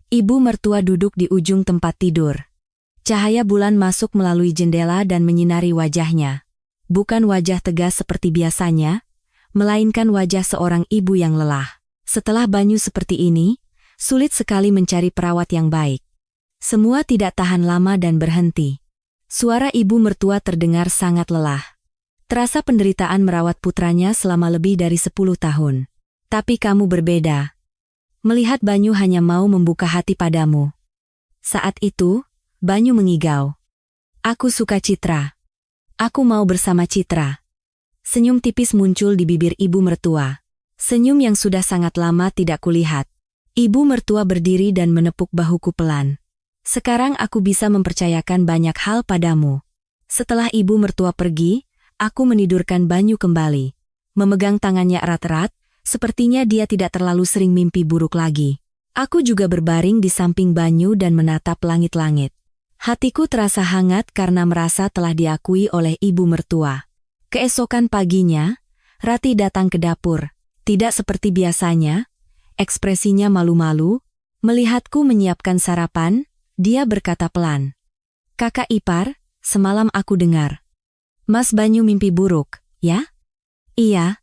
Ibu mertua duduk di ujung tempat tidur. Cahaya bulan masuk melalui jendela dan menyinari wajahnya. Bukan wajah tegas seperti biasanya, melainkan wajah seorang ibu yang lelah. Setelah Banyu seperti ini, sulit sekali mencari perawat yang baik. Semua tidak tahan lama dan berhenti. Suara ibu mertua terdengar sangat lelah. Terasa penderitaan merawat putranya selama lebih dari 10 tahun. Tapi kamu berbeda. Melihat Banyu hanya mau membuka hati padamu. Saat itu, Banyu mengigau. Aku suka Citra. Aku mau bersama Citra. Senyum tipis muncul di bibir ibu mertua. Senyum yang sudah sangat lama tidak kulihat. Ibu mertua berdiri dan menepuk bahuku pelan. Sekarang aku bisa mempercayakan banyak hal padamu. Setelah ibu mertua pergi, aku menidurkan Banyu kembali. Memegang tangannya erat-erat, sepertinya dia tidak terlalu sering mimpi buruk lagi. Aku juga berbaring di samping Banyu dan menatap langit-langit. Hatiku terasa hangat karena merasa telah diakui oleh ibu mertua. Keesokan paginya, Rati datang ke dapur. Tidak seperti biasanya, ekspresinya malu-malu. Melihatku menyiapkan sarapan, dia berkata pelan. "Kakak ipar, semalam aku dengar. Mas Banyu mimpi buruk, ya?" "Iya.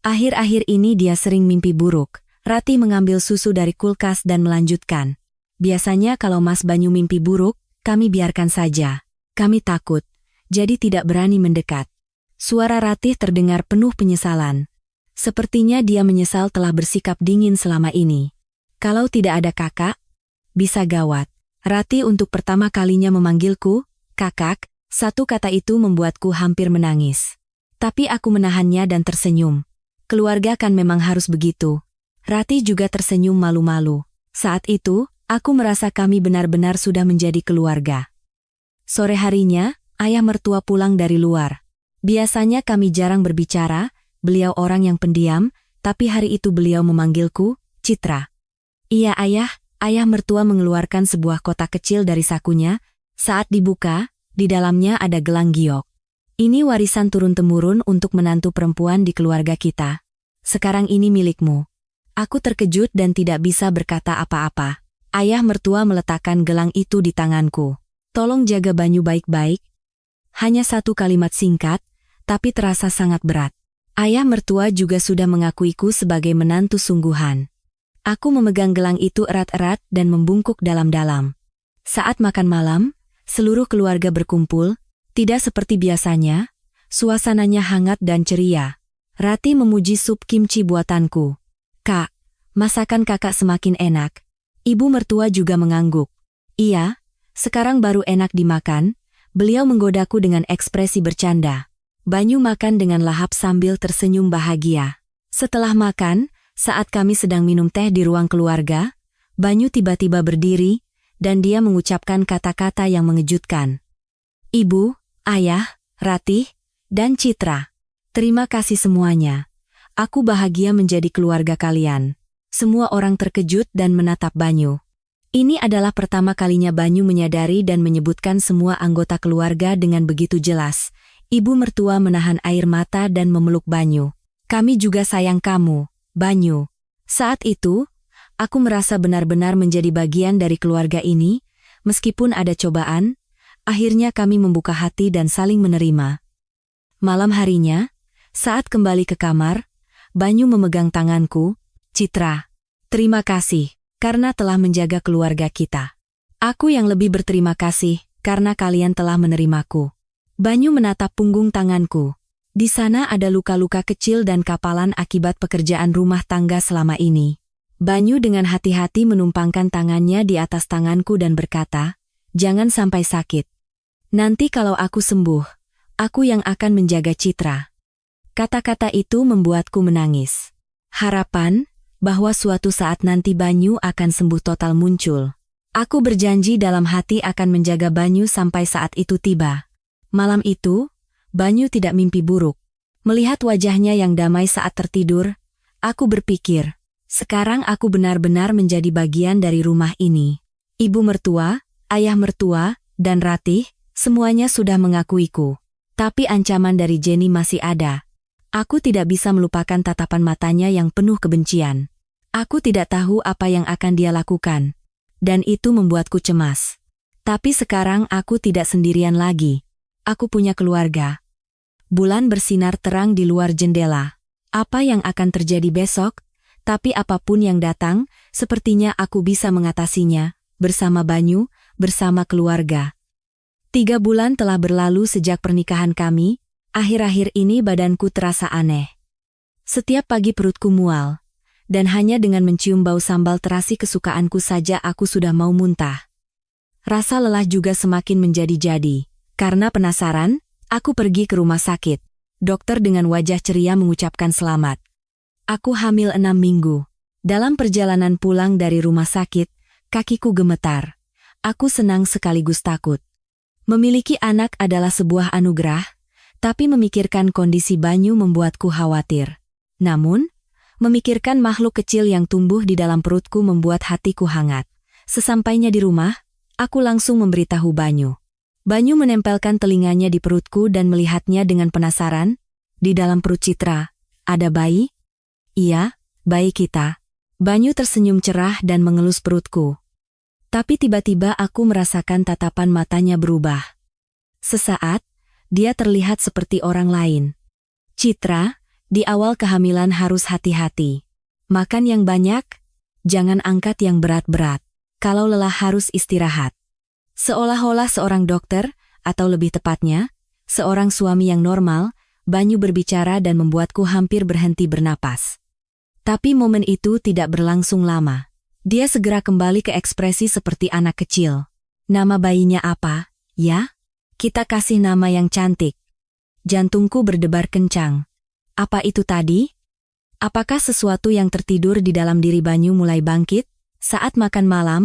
Akhir-akhir ini dia sering mimpi buruk." Rati mengambil susu dari kulkas dan melanjutkan. "Biasanya kalau Mas Banyu mimpi buruk, kami biarkan saja. Kami takut, jadi tidak berani mendekat." Suara Ratih terdengar penuh penyesalan. Sepertinya dia menyesal telah bersikap dingin selama ini. Kalau tidak ada kakak, bisa gawat. Rati untuk pertama kalinya memanggilku, "Kakak." Satu kata itu membuatku hampir menangis. Tapi aku menahannya dan tersenyum. Keluarga kan memang harus begitu. Rati juga tersenyum malu-malu. Saat itu, aku merasa kami benar-benar sudah menjadi keluarga. Sore harinya, ayah mertua pulang dari luar. Biasanya kami jarang berbicara, beliau orang yang pendiam, tapi hari itu beliau memanggilku, "Citra." "Iya ayah." Ayah mertua mengeluarkan sebuah kotak kecil dari sakunya. Saat dibuka, di dalamnya ada gelang giok. "Ini warisan turun-temurun untuk menantu perempuan di keluarga kita. Sekarang ini milikmu." Aku terkejut dan tidak bisa berkata apa-apa. Ayah mertua meletakkan gelang itu di tanganku. "Tolong jaga Banyu baik-baik." Hanya satu kalimat singkat, tapi terasa sangat berat. Ayah mertua juga sudah mengakuiku sebagai menantu sungguhan. Aku memegang gelang itu erat-erat dan membungkuk dalam-dalam. Saat makan malam, seluruh keluarga berkumpul, tidak seperti biasanya, suasananya hangat dan ceria. Rati memuji sup kimchi buatanku. "Kak, masakan kakak semakin enak." Ibu mertua juga mengangguk. "Iya, sekarang baru enak dimakan." Beliau menggodaku dengan ekspresi bercanda. Banyu makan dengan lahap sambil tersenyum bahagia. Setelah makan, saat kami sedang minum teh di ruang keluarga, Banyu tiba-tiba berdiri, dan dia mengucapkan kata-kata yang mengejutkan. "Ibu, ayah, Ratih, dan Citra. Terima kasih semuanya. Aku bahagia menjadi keluarga kalian." Semua orang terkejut dan menatap Banyu. Ini adalah pertama kalinya Banyu menyadari dan menyebutkan semua anggota keluarga dengan begitu jelas. Ibu mertua menahan air mata dan memeluk Banyu. "Kami juga sayang kamu, Banyu." Saat itu, Aku merasa benar-benar menjadi bagian dari keluarga ini, meskipun ada cobaan, akhirnya kami membuka hati dan saling menerima. Malam harinya, saat kembali ke kamar, Banyu memegang tanganku, "Citra, terima kasih, karena telah menjaga keluarga kita. Aku yang lebih berterima kasih, karena kalian telah menerimaku." Banyu menatap punggung tanganku. Di sana ada luka-luka kecil dan kapalan akibat pekerjaan rumah tangga selama ini. Banyu dengan hati-hati menumpangkan tangannya di atas tanganku dan berkata, "Jangan sampai sakit. Nanti kalau aku sembuh, aku yang akan menjaga Citra." Kata-kata itu membuatku menangis. Harapan bahwa suatu saat nanti Banyu akan sembuh total muncul. Aku berjanji dalam hati akan menjaga Banyu sampai saat itu tiba. Malam itu, Banyu tidak mimpi buruk. Melihat wajahnya yang damai saat tertidur, aku berpikir, sekarang aku benar-benar menjadi bagian dari rumah ini. Ibu mertua, ayah mertua, dan Ratih, semuanya sudah mengakuiku. Tapi ancaman dari Jenny masih ada. Aku tidak bisa melupakan tatapan matanya yang penuh kebencian. Aku tidak tahu apa yang akan dia lakukan. Dan itu membuatku cemas. Tapi sekarang aku tidak sendirian lagi. Aku punya keluarga. Bulan bersinar terang di luar jendela. Apa yang akan terjadi besok? Tapi apapun yang datang, sepertinya aku bisa mengatasinya, bersama Banyu, bersama keluarga. 3 bulan telah berlalu sejak pernikahan kami, akhir-akhir ini badanku terasa aneh. Setiap pagi perutku mual, dan hanya dengan mencium bau sambal terasi kesukaanku saja aku sudah mau muntah. Rasa lelah juga semakin menjadi-jadi. Karena penasaran, aku pergi ke rumah sakit. Dokter dengan wajah ceria mengucapkan selamat. Aku hamil 6 minggu. Dalam perjalanan pulang dari rumah sakit, kakiku gemetar. Aku senang sekaligus takut. Memiliki anak adalah sebuah anugerah, tapi memikirkan kondisi Banyu membuatku khawatir. Namun, memikirkan makhluk kecil yang tumbuh di dalam perutku membuat hatiku hangat. Sesampainya di rumah, aku langsung memberitahu Banyu. Banyu menempelkan telinganya di perutku dan melihatnya dengan penasaran. "Di dalam perut Citra, ada bayi?" "Iya, bayi kita." Banyu tersenyum cerah dan mengelus perutku. Tapi tiba-tiba aku merasakan tatapan matanya berubah. Sesaat, dia terlihat seperti orang lain. "Citra, di awal kehamilan harus hati-hati. Makan yang banyak, jangan angkat yang berat-berat. Kalau lelah harus istirahat." Seolah-olah seorang dokter, atau lebih tepatnya, seorang suami yang normal, Banyu berbicara dan membuatku hampir berhenti bernapas. Tapi momen itu tidak berlangsung lama. Dia segera kembali ke ekspresi seperti anak kecil. "Nama bayinya apa, ya? Kita kasih nama yang cantik." Jantungku berdebar kencang. Apa itu tadi? Apakah sesuatu yang tertidur di dalam diri Banyu mulai bangkit? Saat makan malam,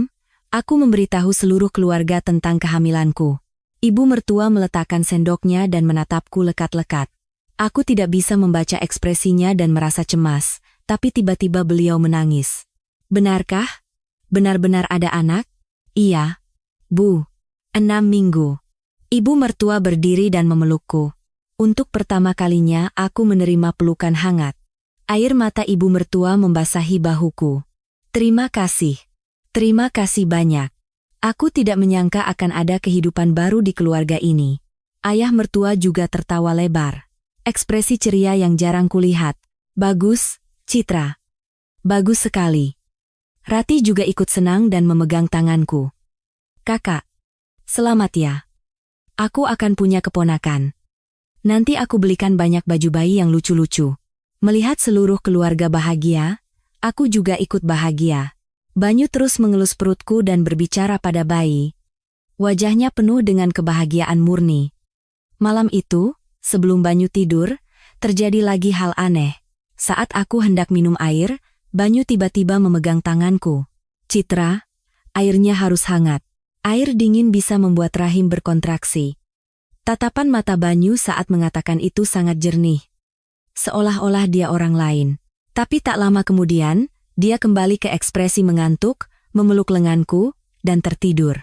aku memberitahu seluruh keluarga tentang kehamilanku. Ibu mertua meletakkan sendoknya dan menatapku lekat-lekat. Aku tidak bisa membaca ekspresinya dan merasa cemas. Tapi tiba-tiba beliau menangis. "Benarkah? Benar-benar ada anak?" "Iya, Bu. 6 minggu." Ibu mertua berdiri dan memelukku. Untuk pertama kalinya aku menerima pelukan hangat. Air mata ibu mertua membasahi bahuku. "Terima kasih. Terima kasih banyak. Aku tidak menyangka akan ada kehidupan baru di keluarga ini." Ayah mertua juga tertawa lebar. Ekspresi ceria yang jarang kulihat. "Bagus, Citra. Bagus sekali." Ratih juga ikut senang dan memegang tanganku. "Kakak, selamat ya. Aku akan punya keponakan. Nanti aku belikan banyak baju bayi yang lucu-lucu." Melihat seluruh keluarga bahagia, aku juga ikut bahagia. Banyu terus mengelus perutku dan berbicara pada bayi. Wajahnya penuh dengan kebahagiaan murni. Malam itu, sebelum Banyu tidur, terjadi lagi hal aneh. Saat aku hendak minum air, Banyu tiba-tiba memegang tanganku. "Citra, airnya harus hangat. Air dingin bisa membuat rahim berkontraksi." Tatapan mata Banyu saat mengatakan itu sangat jernih. Seolah-olah dia orang lain. Tapi tak lama kemudian, dia kembali ke ekspresi mengantuk, memeluk lenganku, dan tertidur.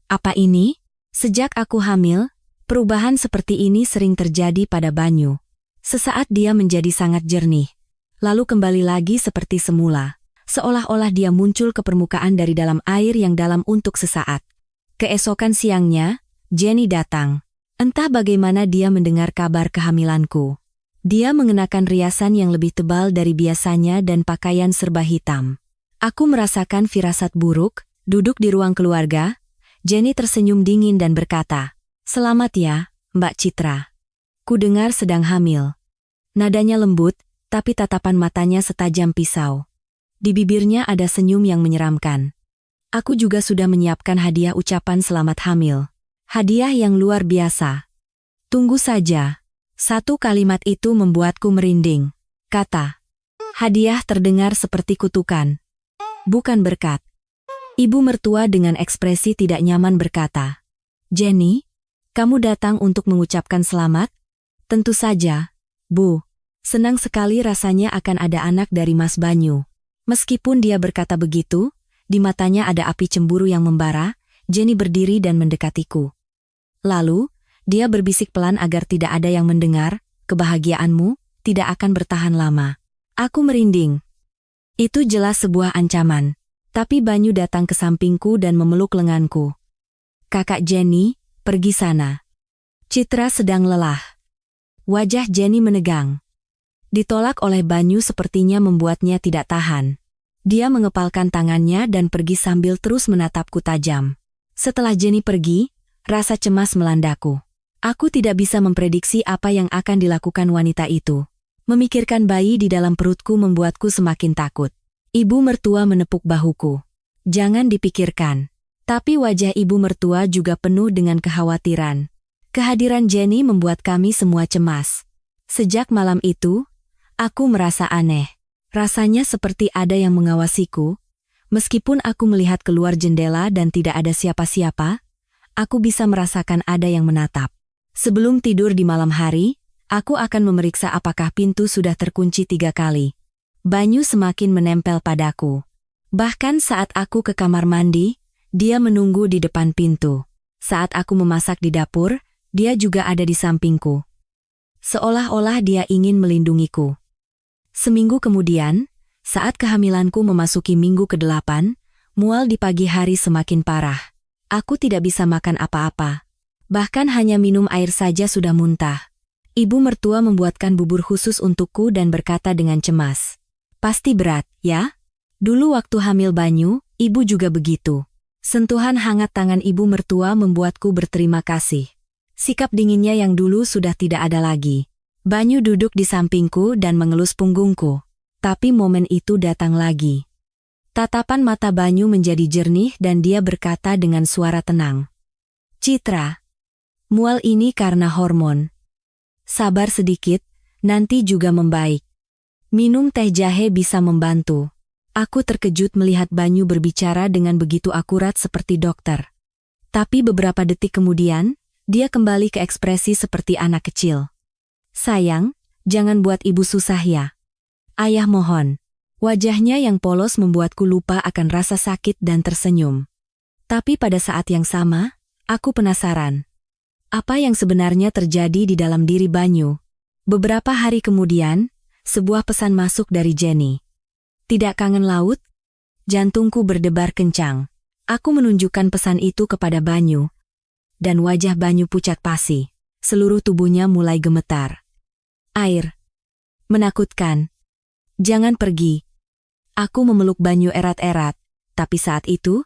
Apa ini? Sejak aku hamil, perubahan seperti ini sering terjadi pada Banyu. Sesaat dia menjadi sangat jernih. Lalu kembali lagi seperti semula. seolah-olah dia muncul ke permukaan dari dalam air yang dalam untuk sesaat. Keesokan siangnya, Jenny datang. Entah bagaimana dia mendengar kabar kehamilanku. Dia mengenakan riasan yang lebih tebal dari biasanya dan pakaian serba hitam. Aku merasakan firasat buruk. Duduk di ruang keluarga, Jenny tersenyum dingin dan berkata, "Selamat ya, Mbak Citra. Ku dengar sedang hamil." Nadanya lembut, tapi tatapan matanya setajam pisau. Di bibirnya ada senyum yang menyeramkan. Aku juga sudah menyiapkan hadiah ucapan selamat hamil. Hadiah yang luar biasa. Tunggu saja. Satu kalimat itu membuatku merinding. Kata, hadiah terdengar seperti kutukan. Bukan berkat. Ibu mertua dengan ekspresi tidak nyaman berkata, "Jenny, kamu datang untuk mengucapkan selamat?" "Tentu saja, Bu. Senang sekali rasanya akan ada anak dari Mas Banyu." Meskipun dia berkata begitu, di matanya ada api cemburu yang membara. Jenny berdiri dan mendekatiku. Lalu, dia berbisik pelan agar tidak ada yang mendengar, "Kebahagiaanmu tidak akan bertahan lama." Aku merinding. Itu jelas sebuah ancaman. Tapi Banyu datang ke sampingku dan memeluk lenganku. "Kakak Jenny, pergi sana. Citra sedang lelah." Wajah Jenny menegang. Ditolak oleh Banyu sepertinya membuatnya tidak tahan. Dia mengepalkan tangannya dan pergi sambil terus menatapku tajam. Setelah Jenny pergi, rasa cemas melandaku. Aku tidak bisa memprediksi apa yang akan dilakukan wanita itu. Memikirkan bayi di dalam perutku membuatku semakin takut. Ibu mertua menepuk bahuku. "Jangan dipikirkan." Tapi wajah ibu mertua juga penuh dengan kekhawatiran. Kehadiran Jenny membuat kami semua cemas. Sejak malam itu, aku merasa aneh. Rasanya seperti ada yang mengawasiku. Meskipun aku melihat keluar jendela dan tidak ada siapa-siapa, aku bisa merasakan ada yang menatap. Sebelum tidur di malam hari, aku akan memeriksa apakah pintu sudah terkunci 3 kali. Banyu semakin menempel padaku. Bahkan saat aku ke kamar mandi, dia menunggu di depan pintu. Saat aku memasak di dapur, dia juga ada di sampingku. Seolah-olah dia ingin melindungiku. Seminggu kemudian, saat kehamilanku memasuki minggu ke-8, mual di pagi hari semakin parah. Aku tidak bisa makan apa-apa. Bahkan hanya minum air saja sudah muntah. Ibu mertua membuatkan bubur khusus untukku dan berkata dengan cemas, "Pasti berat, ya?" Dulu waktu hamil Banyu, ibu juga begitu. Sentuhan hangat tangan ibu mertua membuatku berterima kasih. Sikap dinginnya yang dulu sudah tidak ada lagi. Banyu duduk di sampingku dan mengelus punggungku. Tapi momen itu datang lagi. Tatapan mata Banyu menjadi jernih dan dia berkata dengan suara tenang, "Citra, mual ini karena hormon. Sabar sedikit, nanti juga membaik. Minum teh jahe bisa membantu." Aku terkejut melihat Banyu berbicara dengan begitu akurat seperti dokter. Tapi beberapa detik kemudian, dia kembali ke ekspresi seperti anak kecil. "Sayang, jangan buat ibu susah ya. Ayah mohon." Wajahnya yang polos membuatku lupa akan rasa sakit dan tersenyum. Tapi pada saat yang sama, aku penasaran. Apa yang sebenarnya terjadi di dalam diri Banyu? Beberapa hari kemudian, sebuah pesan masuk dari Jenny. "Tidak kangen laut?" Jantungku berdebar kencang. Aku menunjukkan pesan itu kepada Banyu. Dan wajah Banyu pucat pasi. Seluruh tubuhnya mulai gemetar. "Air. Menakutkan. Jangan pergi." Aku memeluk Banyu erat-erat. Tapi saat itu,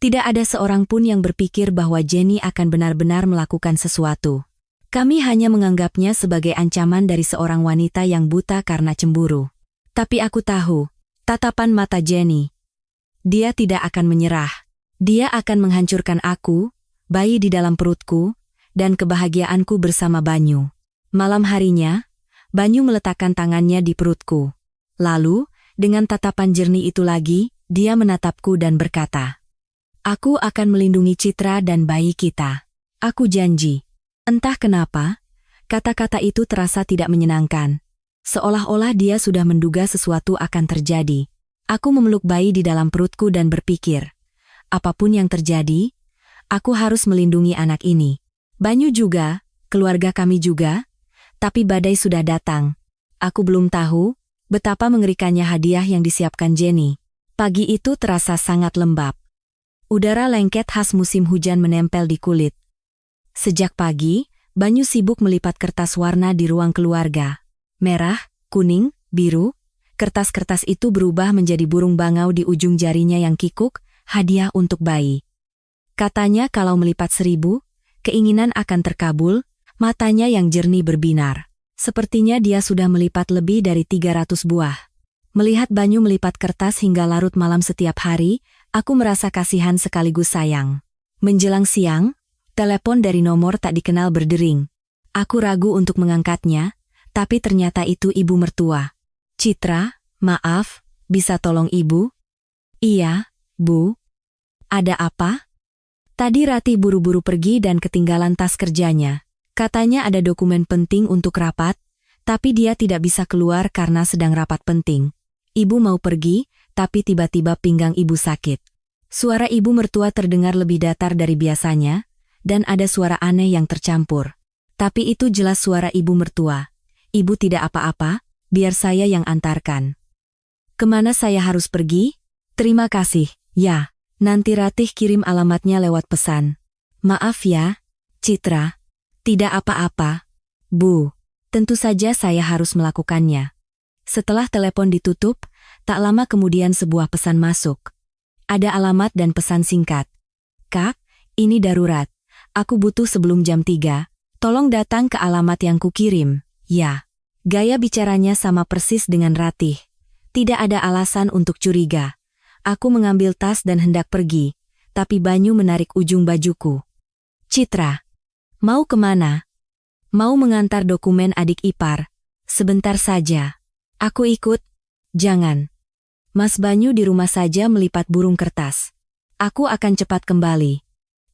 tidak ada seorang pun yang berpikir bahwa Jenny akan benar-benar melakukan sesuatu. Kami hanya menganggapnya sebagai ancaman dari seorang wanita yang buta karena cemburu. Tapi aku tahu, tatapan mata Jenny. Dia tidak akan menyerah. Dia akan menghancurkan aku, bayi di dalam perutku, dan kebahagiaanku bersama Banyu. Malam harinya, Banyu meletakkan tangannya di perutku. Lalu, dengan tatapan jernih itu lagi, dia menatapku dan berkata, "Aku akan melindungi Citra dan bayi kita. Aku janji." Entah kenapa, kata-kata itu terasa tidak menyenangkan. Seolah-olah dia sudah menduga sesuatu akan terjadi. Aku memeluk bayi di dalam perutku dan berpikir, apapun yang terjadi, aku harus melindungi anak ini. Banyu juga, keluarga kami juga, tapi badai sudah datang. Aku belum tahu betapa mengerikannya hadiah yang disiapkan Jenny. Pagi itu terasa sangat lembab. Udara lengket khas musim hujan menempel di kulit. Sejak pagi, Banyu sibuk melipat kertas warna di ruang keluarga. Merah, kuning, biru. Kertas-kertas itu berubah menjadi burung bangau di ujung jarinya yang kikuk, hadiah untuk bayi. Katanya kalau melipat 1000, keinginan akan terkabul, matanya yang jernih berbinar. Sepertinya dia sudah melipat lebih dari 300 buah. Melihat Banyu melipat kertas hingga larut malam setiap hari, aku merasa kasihan sekaligus sayang. Menjelang siang, telepon dari nomor tak dikenal berdering. Aku ragu untuk mengangkatnya, tapi ternyata itu ibu mertua. Citra, maaf, bisa tolong ibu? Iya, Bu. Ada apa? Tadi Ratih buru-buru pergi dan ketinggalan tas kerjanya. Katanya ada dokumen penting untuk rapat, tapi dia tidak bisa keluar karena sedang rapat penting. Ibu mau pergi, tapi tiba-tiba pinggang ibu sakit. Suara ibu mertua terdengar lebih datar dari biasanya, dan ada suara aneh yang tercampur. Tapi itu jelas suara ibu mertua. Ibu tidak apa-apa, biar saya yang antarkan. Kemana saya harus pergi? Terima kasih, ya. Nanti Ratih kirim alamatnya lewat pesan. Maaf ya, Citra. Tidak apa-apa, Bu. Tentu saja saya harus melakukannya. Setelah telepon ditutup, tak lama kemudian sebuah pesan masuk. Ada alamat dan pesan singkat. Kak, ini darurat. Aku butuh sebelum jam 3. Tolong datang ke alamat yang kukirim. Ya. Gaya bicaranya sama persis dengan Ratih. Tidak ada alasan untuk curiga. Aku mengambil tas dan hendak pergi, tapi Banyu menarik ujung bajuku. Citra, mau kemana? Mau mengantar dokumen adik ipar. Sebentar saja. Aku ikut. Jangan. Mas Banyu di rumah saja melipat burung kertas. Aku akan cepat kembali.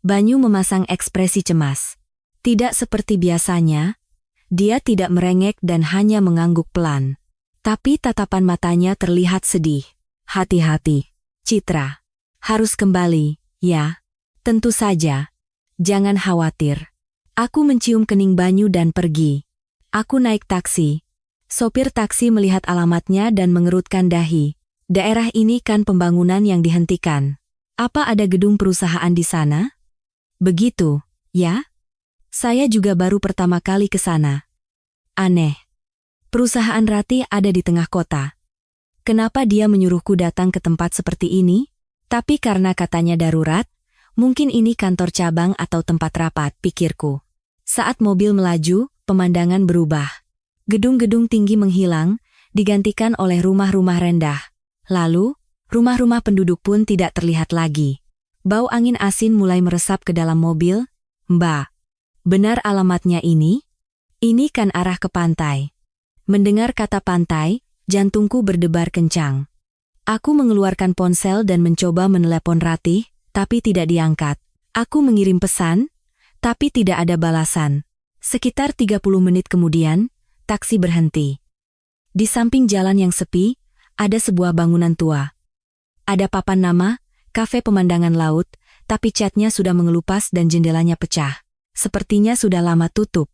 Banyu memasang ekspresi cemas. Tidak seperti biasanya, dia tidak merengek dan hanya mengangguk pelan. Tapi tatapan matanya terlihat sedih. Hati-hati, Citra. Harus kembali, ya? Tentu saja. Jangan khawatir. Aku mencium kening Banyu dan pergi. Aku naik taksi. Sopir taksi melihat alamatnya dan mengerutkan dahi. Daerah ini kan pembangunan yang dihentikan. Apa ada gedung perusahaan di sana? Begitu, ya? Saya juga baru pertama kali ke sana. Aneh. Perusahaan Ratih ada di tengah kota. Kenapa dia menyuruhku datang ke tempat seperti ini? Tapi karena katanya darurat, mungkin ini kantor cabang atau tempat rapat, pikirku. Saat mobil melaju, pemandangan berubah. Gedung-gedung tinggi menghilang, digantikan oleh rumah-rumah rendah. Lalu, rumah-rumah penduduk pun tidak terlihat lagi. Bau angin asin mulai meresap ke dalam mobil. Mbak, benar alamatnya ini? Ini kan arah ke pantai. Mendengar kata pantai, jantungku berdebar kencang. Aku mengeluarkan ponsel dan mencoba menelepon Ratih, tapi tidak diangkat. Aku mengirim pesan, tapi tidak ada balasan. Sekitar 30 menit kemudian, taksi berhenti. Di samping jalan yang sepi, ada sebuah bangunan tua. Ada papan nama, kafe pemandangan laut, tapi catnya sudah mengelupas dan jendelanya pecah. Sepertinya sudah lama tutup.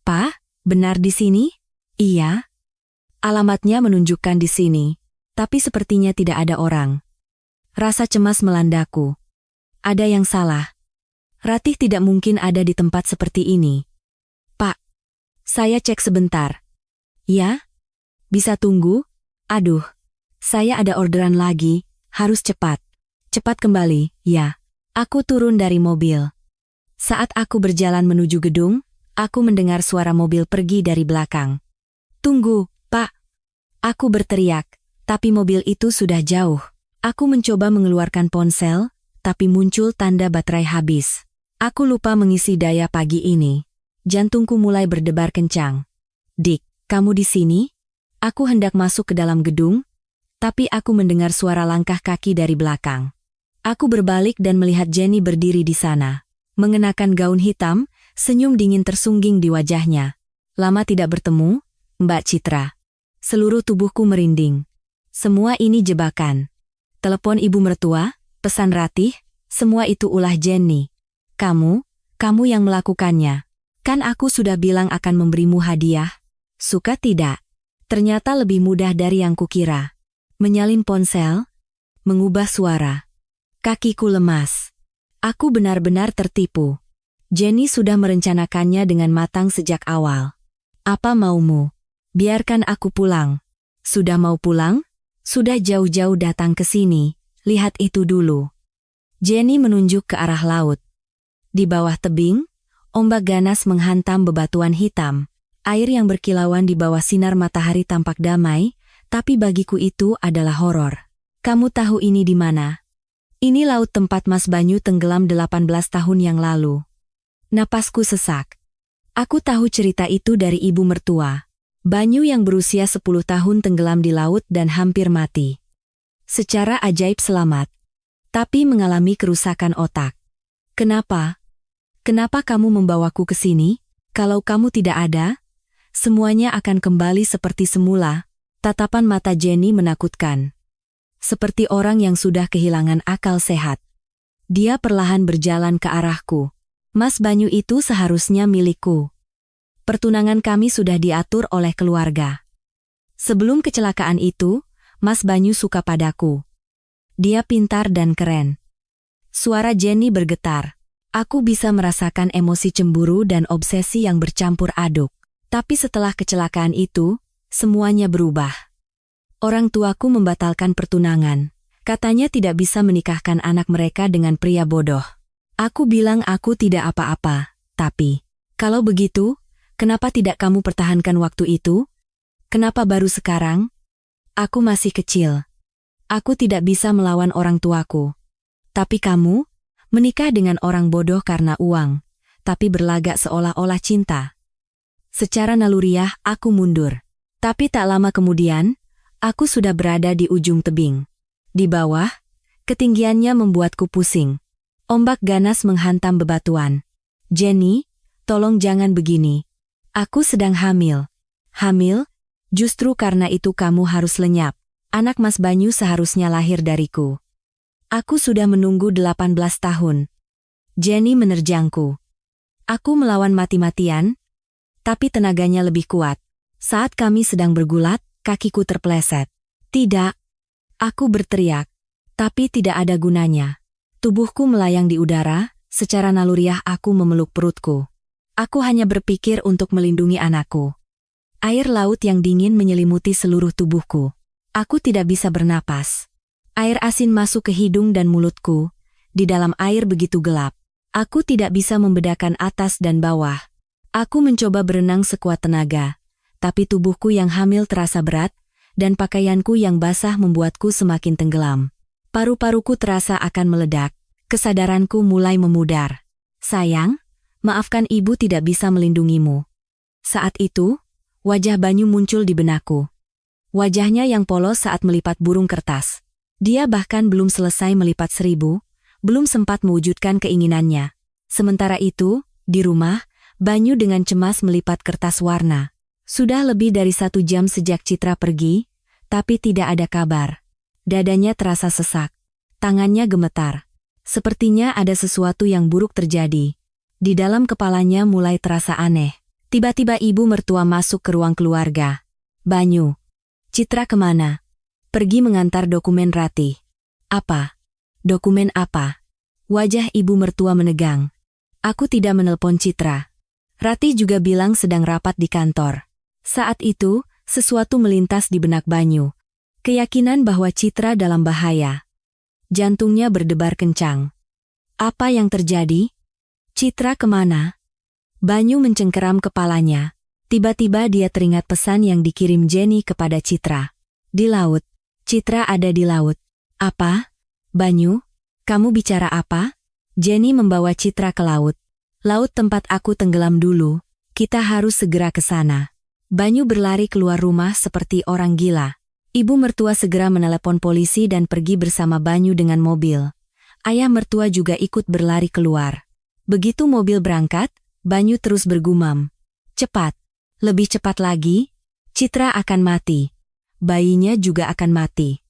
Pak, benar di sini? Iya. Alamatnya menunjukkan di sini, tapi sepertinya tidak ada orang. Rasa cemas melandaku. Ada yang salah. Ratih tidak mungkin ada di tempat seperti ini. Pak, saya cek sebentar. Ya? Bisa tunggu? Aduh, saya ada orderan lagi, harus cepat. Cepat kembali, ya. Aku turun dari mobil. Saat aku berjalan menuju gedung, aku mendengar suara mobil pergi dari belakang. Tunggu, Pak. Aku berteriak, tapi mobil itu sudah jauh. Aku mencoba mengeluarkan ponsel, tapi muncul tanda baterai habis. Aku lupa mengisi daya pagi ini. Jantungku mulai berdebar kencang. Dik, kamu di sini? Aku hendak masuk ke dalam gedung, tapi aku mendengar suara langkah kaki dari belakang. Aku berbalik dan melihat Jenny berdiri di sana. Mengenakan gaun hitam, senyum dingin tersungging di wajahnya. Lama tidak bertemu, Mbak Citra. Seluruh tubuhku merinding. Semua ini jebakan. Telepon ibu mertua, pesan Ratih, semua itu ulah Jenny. Kamu yang melakukannya. Kan aku sudah bilang akan memberimu hadiah. Suka tidak? Ternyata lebih mudah dari yang kukira. Menyalin ponsel? mengubah suara. Kakiku lemas. Aku benar-benar tertipu. Jenny sudah merencanakannya dengan matang sejak awal. Apa maumu? Biarkan aku pulang. Sudah mau pulang? Sudah jauh-jauh datang ke sini, lihat itu dulu. Jenny menunjuk ke arah laut. Di bawah tebing, ombak ganas menghantam bebatuan hitam. Air yang berkilauan di bawah sinar matahari tampak damai, tapi bagiku itu adalah horor. Kamu tahu ini di mana? Ini laut tempat Mas Banyu tenggelam 18 tahun yang lalu. Napasku sesak. Aku tahu cerita itu dari ibu mertua. Banyu yang berusia 10 tahun tenggelam di laut dan hampir mati. Secara ajaib selamat, tapi mengalami kerusakan otak. Kenapa? Kenapa kamu membawaku ke sini? Kalau kamu tidak ada, semuanya akan kembali seperti semula. Tatapan mata Jenny menakutkan. Seperti orang yang sudah kehilangan akal sehat. Dia perlahan berjalan ke arahku. Mas Banyu itu seharusnya milikku. Pertunangan kami sudah diatur oleh keluarga. Sebelum kecelakaan itu, Mas Banyu suka padaku. Dia pintar dan keren. Suara Jenny bergetar. Aku bisa merasakan emosi cemburu dan obsesi yang bercampur aduk. Tapi setelah kecelakaan itu, semuanya berubah. Orang tuaku membatalkan pertunangan. Katanya tidak bisa menikahkan anak mereka dengan pria bodoh. Aku bilang aku tidak apa-apa. Tapi, kalau begitu, kenapa tidak kamu pertahankan waktu itu? Kenapa baru sekarang? Aku masih kecil. Aku tidak bisa melawan orang tuaku. Tapi kamu, menikah dengan orang bodoh karena uang, tapi berlagak seolah-olah cinta. Secara naluriah, aku mundur. Tapi tak lama kemudian, aku sudah berada di ujung tebing. Di bawah, ketinggiannya membuatku pusing. Ombak ganas menghantam bebatuan. Jenny, tolong jangan begini. Aku sedang hamil. Hamil? Justru karena itu kamu harus lenyap. Anak Mas Banyu seharusnya lahir dariku. Aku sudah menunggu 18 tahun. Jenny menerjangku. Aku melawan mati-matian, tapi tenaganya lebih kuat. Saat kami sedang bergulat, kakiku terpeleset. Tidak. Aku berteriak. Tapi tidak ada gunanya. Tubuhku melayang di udara, secara naluriah aku memeluk perutku. Aku hanya berpikir untuk melindungi anakku. Air laut yang dingin menyelimuti seluruh tubuhku. Aku tidak bisa bernapas. Air asin masuk ke hidung dan mulutku. Di dalam air begitu gelap. Aku tidak bisa membedakan atas dan bawah. Aku mencoba berenang sekuat tenaga. Tapi tubuhku yang hamil terasa berat, dan pakaianku yang basah membuatku semakin tenggelam. Paru-paruku terasa akan meledak. Kesadaranku mulai memudar. Sayang, maafkan ibu tidak bisa melindungimu. Saat itu, wajah Banyu muncul di benakku. Wajahnya yang polos saat melipat burung kertas. Dia bahkan belum selesai melipat 1000, belum sempat mewujudkan keinginannya. Sementara itu, di rumah, Banyu dengan cemas melipat kertas warna. Sudah lebih dari 1 jam sejak Citra pergi, tapi tidak ada kabar. Dadanya terasa sesak. Tangannya gemetar. Sepertinya ada sesuatu yang buruk terjadi. Di dalam kepalanya mulai terasa aneh. Tiba-tiba ibu mertua masuk ke ruang keluarga. Banyu. Citra kemana? Pergi mengantar dokumen Ratih. Apa? Dokumen apa? Wajah ibu mertua menegang. Aku tidak menelpon Citra. Ratih juga bilang sedang rapat di kantor. Saat itu, sesuatu melintas di benak Banyu. Keyakinan bahwa Citra dalam bahaya. Jantungnya berdebar kencang. Apa yang terjadi? Citra kemana? Banyu mencengkeram kepalanya. Tiba-tiba dia teringat pesan yang dikirim Jenny kepada Citra. Di laut. Citra ada di laut. Apa? Banyu, kamu bicara apa? Jenny membawa Citra ke laut. Laut tempat aku tenggelam dulu. Kita harus segera ke sana. Banyu berlari keluar rumah seperti orang gila. Ibu mertua segera menelepon polisi dan pergi bersama Banyu dengan mobil. Ayah mertua juga ikut berlari keluar. Begitu mobil berangkat, Banyu terus bergumam. Cepat. Lebih cepat lagi. Citra akan mati. Bayinya juga akan mati.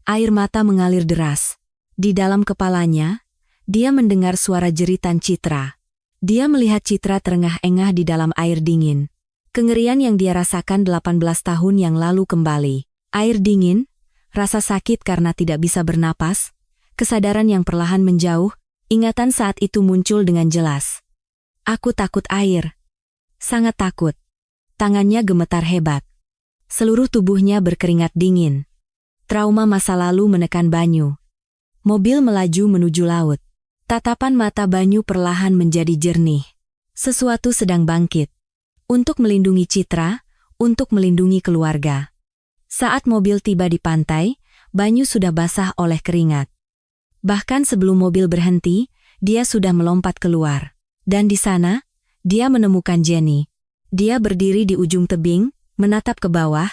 Air mata mengalir deras. Di dalam kepalanya, dia mendengar suara jeritan Citra. Dia melihat Citra terengah-engah di dalam air dingin. Kengerian yang dia rasakan 18 tahun yang lalu kembali. Air dingin, rasa sakit karena tidak bisa bernapas, kesadaran yang perlahan menjauh, ingatan saat itu muncul dengan jelas. Aku takut air. Sangat takut. Tangannya gemetar hebat. Seluruh tubuhnya berkeringat dingin. Trauma masa lalu menekan Banyu. Mobil melaju menuju laut. Tatapan mata Banyu perlahan menjadi jernih. Sesuatu sedang bangkit. Untuk melindungi Citra, untuk melindungi keluarga. Saat mobil tiba di pantai, Banyu sudah basah oleh keringat. Bahkan sebelum mobil berhenti, dia sudah melompat keluar. Dan di sana, dia menemukan Jenny. Dia berdiri di ujung tebing, menatap ke bawah.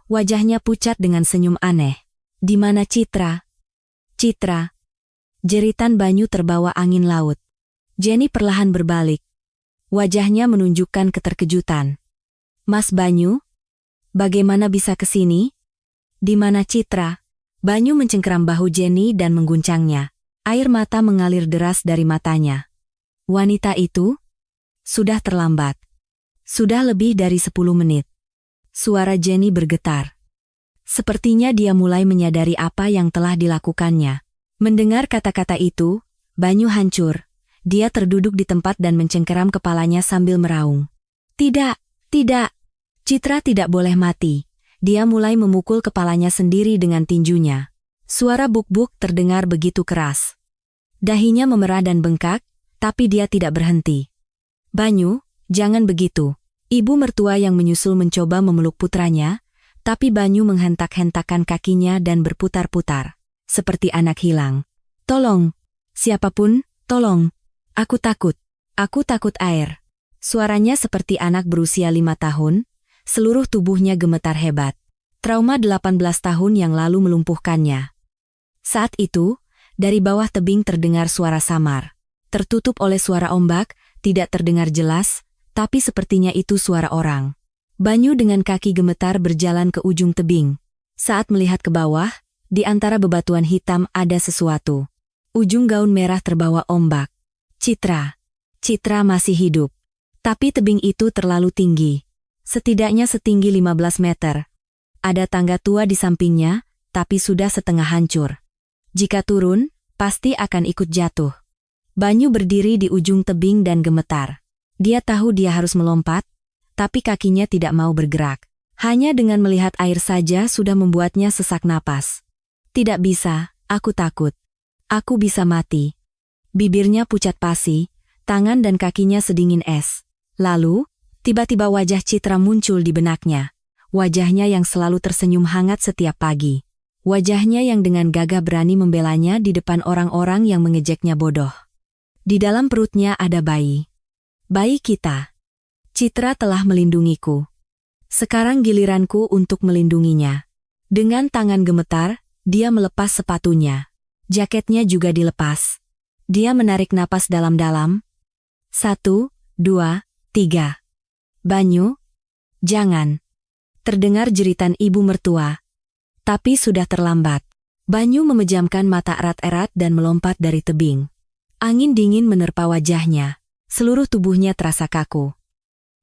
Wajahnya pucat dengan senyum aneh. Di mana Citra? Citra. Jeritan Banyu terbawa angin laut. Jenny perlahan berbalik. Wajahnya menunjukkan keterkejutan. Mas Banyu? Bagaimana bisa ke sini? Di mana Citra? Banyu mencengkeram bahu Jenny dan mengguncangnya. Air mata mengalir deras dari matanya. Wanita itu? Sudah terlambat. Sudah lebih dari 10 menit. Suara Jenny bergetar. Sepertinya dia mulai menyadari apa yang telah dilakukannya. Mendengar kata-kata itu, Banyu hancur. Dia terduduk di tempat dan mencengkeram kepalanya sambil meraung. Tidak, tidak. Citra tidak boleh mati. Dia mulai memukul kepalanya sendiri dengan tinjunya. Suara buk-buk terdengar begitu keras. Dahinya memerah dan bengkak, tapi dia tidak berhenti. Banyu, jangan begitu. Ibu mertua yang menyusul mencoba memeluk putranya, tapi Banyu menghentak-hentakan kakinya dan berputar-putar. Seperti anak hilang. Tolong. Siapapun, tolong. Aku takut. Aku takut air. Suaranya seperti anak berusia 5 tahun, seluruh tubuhnya gemetar hebat. Trauma 18 tahun yang lalu melumpuhkannya. Saat itu, dari bawah tebing terdengar suara samar. Tertutup oleh suara ombak, tidak terdengar jelas, tapi sepertinya itu suara orang. Banyu dengan kaki gemetar berjalan ke ujung tebing. Saat melihat ke bawah, di antara bebatuan hitam ada sesuatu. Ujung gaun merah terbawa ombak. Citra. Citra masih hidup. Tapi tebing itu terlalu tinggi. Setidaknya setinggi 15 meter. Ada tangga tua di sampingnya, tapi sudah setengah hancur. Jika turun, pasti akan ikut jatuh. Banyu berdiri di ujung tebing dan gemetar. Dia tahu dia harus melompat, tapi kakinya tidak mau bergerak. Hanya dengan melihat air saja sudah membuatnya sesak napas. Tidak bisa, aku takut. Aku bisa mati. Bibirnya pucat pasi, tangan dan kakinya sedingin es. Lalu, tiba-tiba wajah Citra muncul di benaknya. Wajahnya yang selalu tersenyum hangat setiap pagi. Wajahnya yang dengan gagah berani membelanya di depan orang-orang yang mengejeknya bodoh. Di dalam perutnya ada bayi. Bayi kita. Citra telah melindungiku. Sekarang giliranku untuk melindunginya. Dengan tangan gemetar, dia melepas sepatunya. Jaketnya juga dilepas. Dia menarik napas dalam-dalam. 1, 2, 3. Banyu? Jangan. Terdengar jeritan ibu mertua. Tapi sudah terlambat. Banyu memejamkan mata erat-erat dan melompat dari tebing. Angin dingin menerpa wajahnya. Seluruh tubuhnya terasa kaku.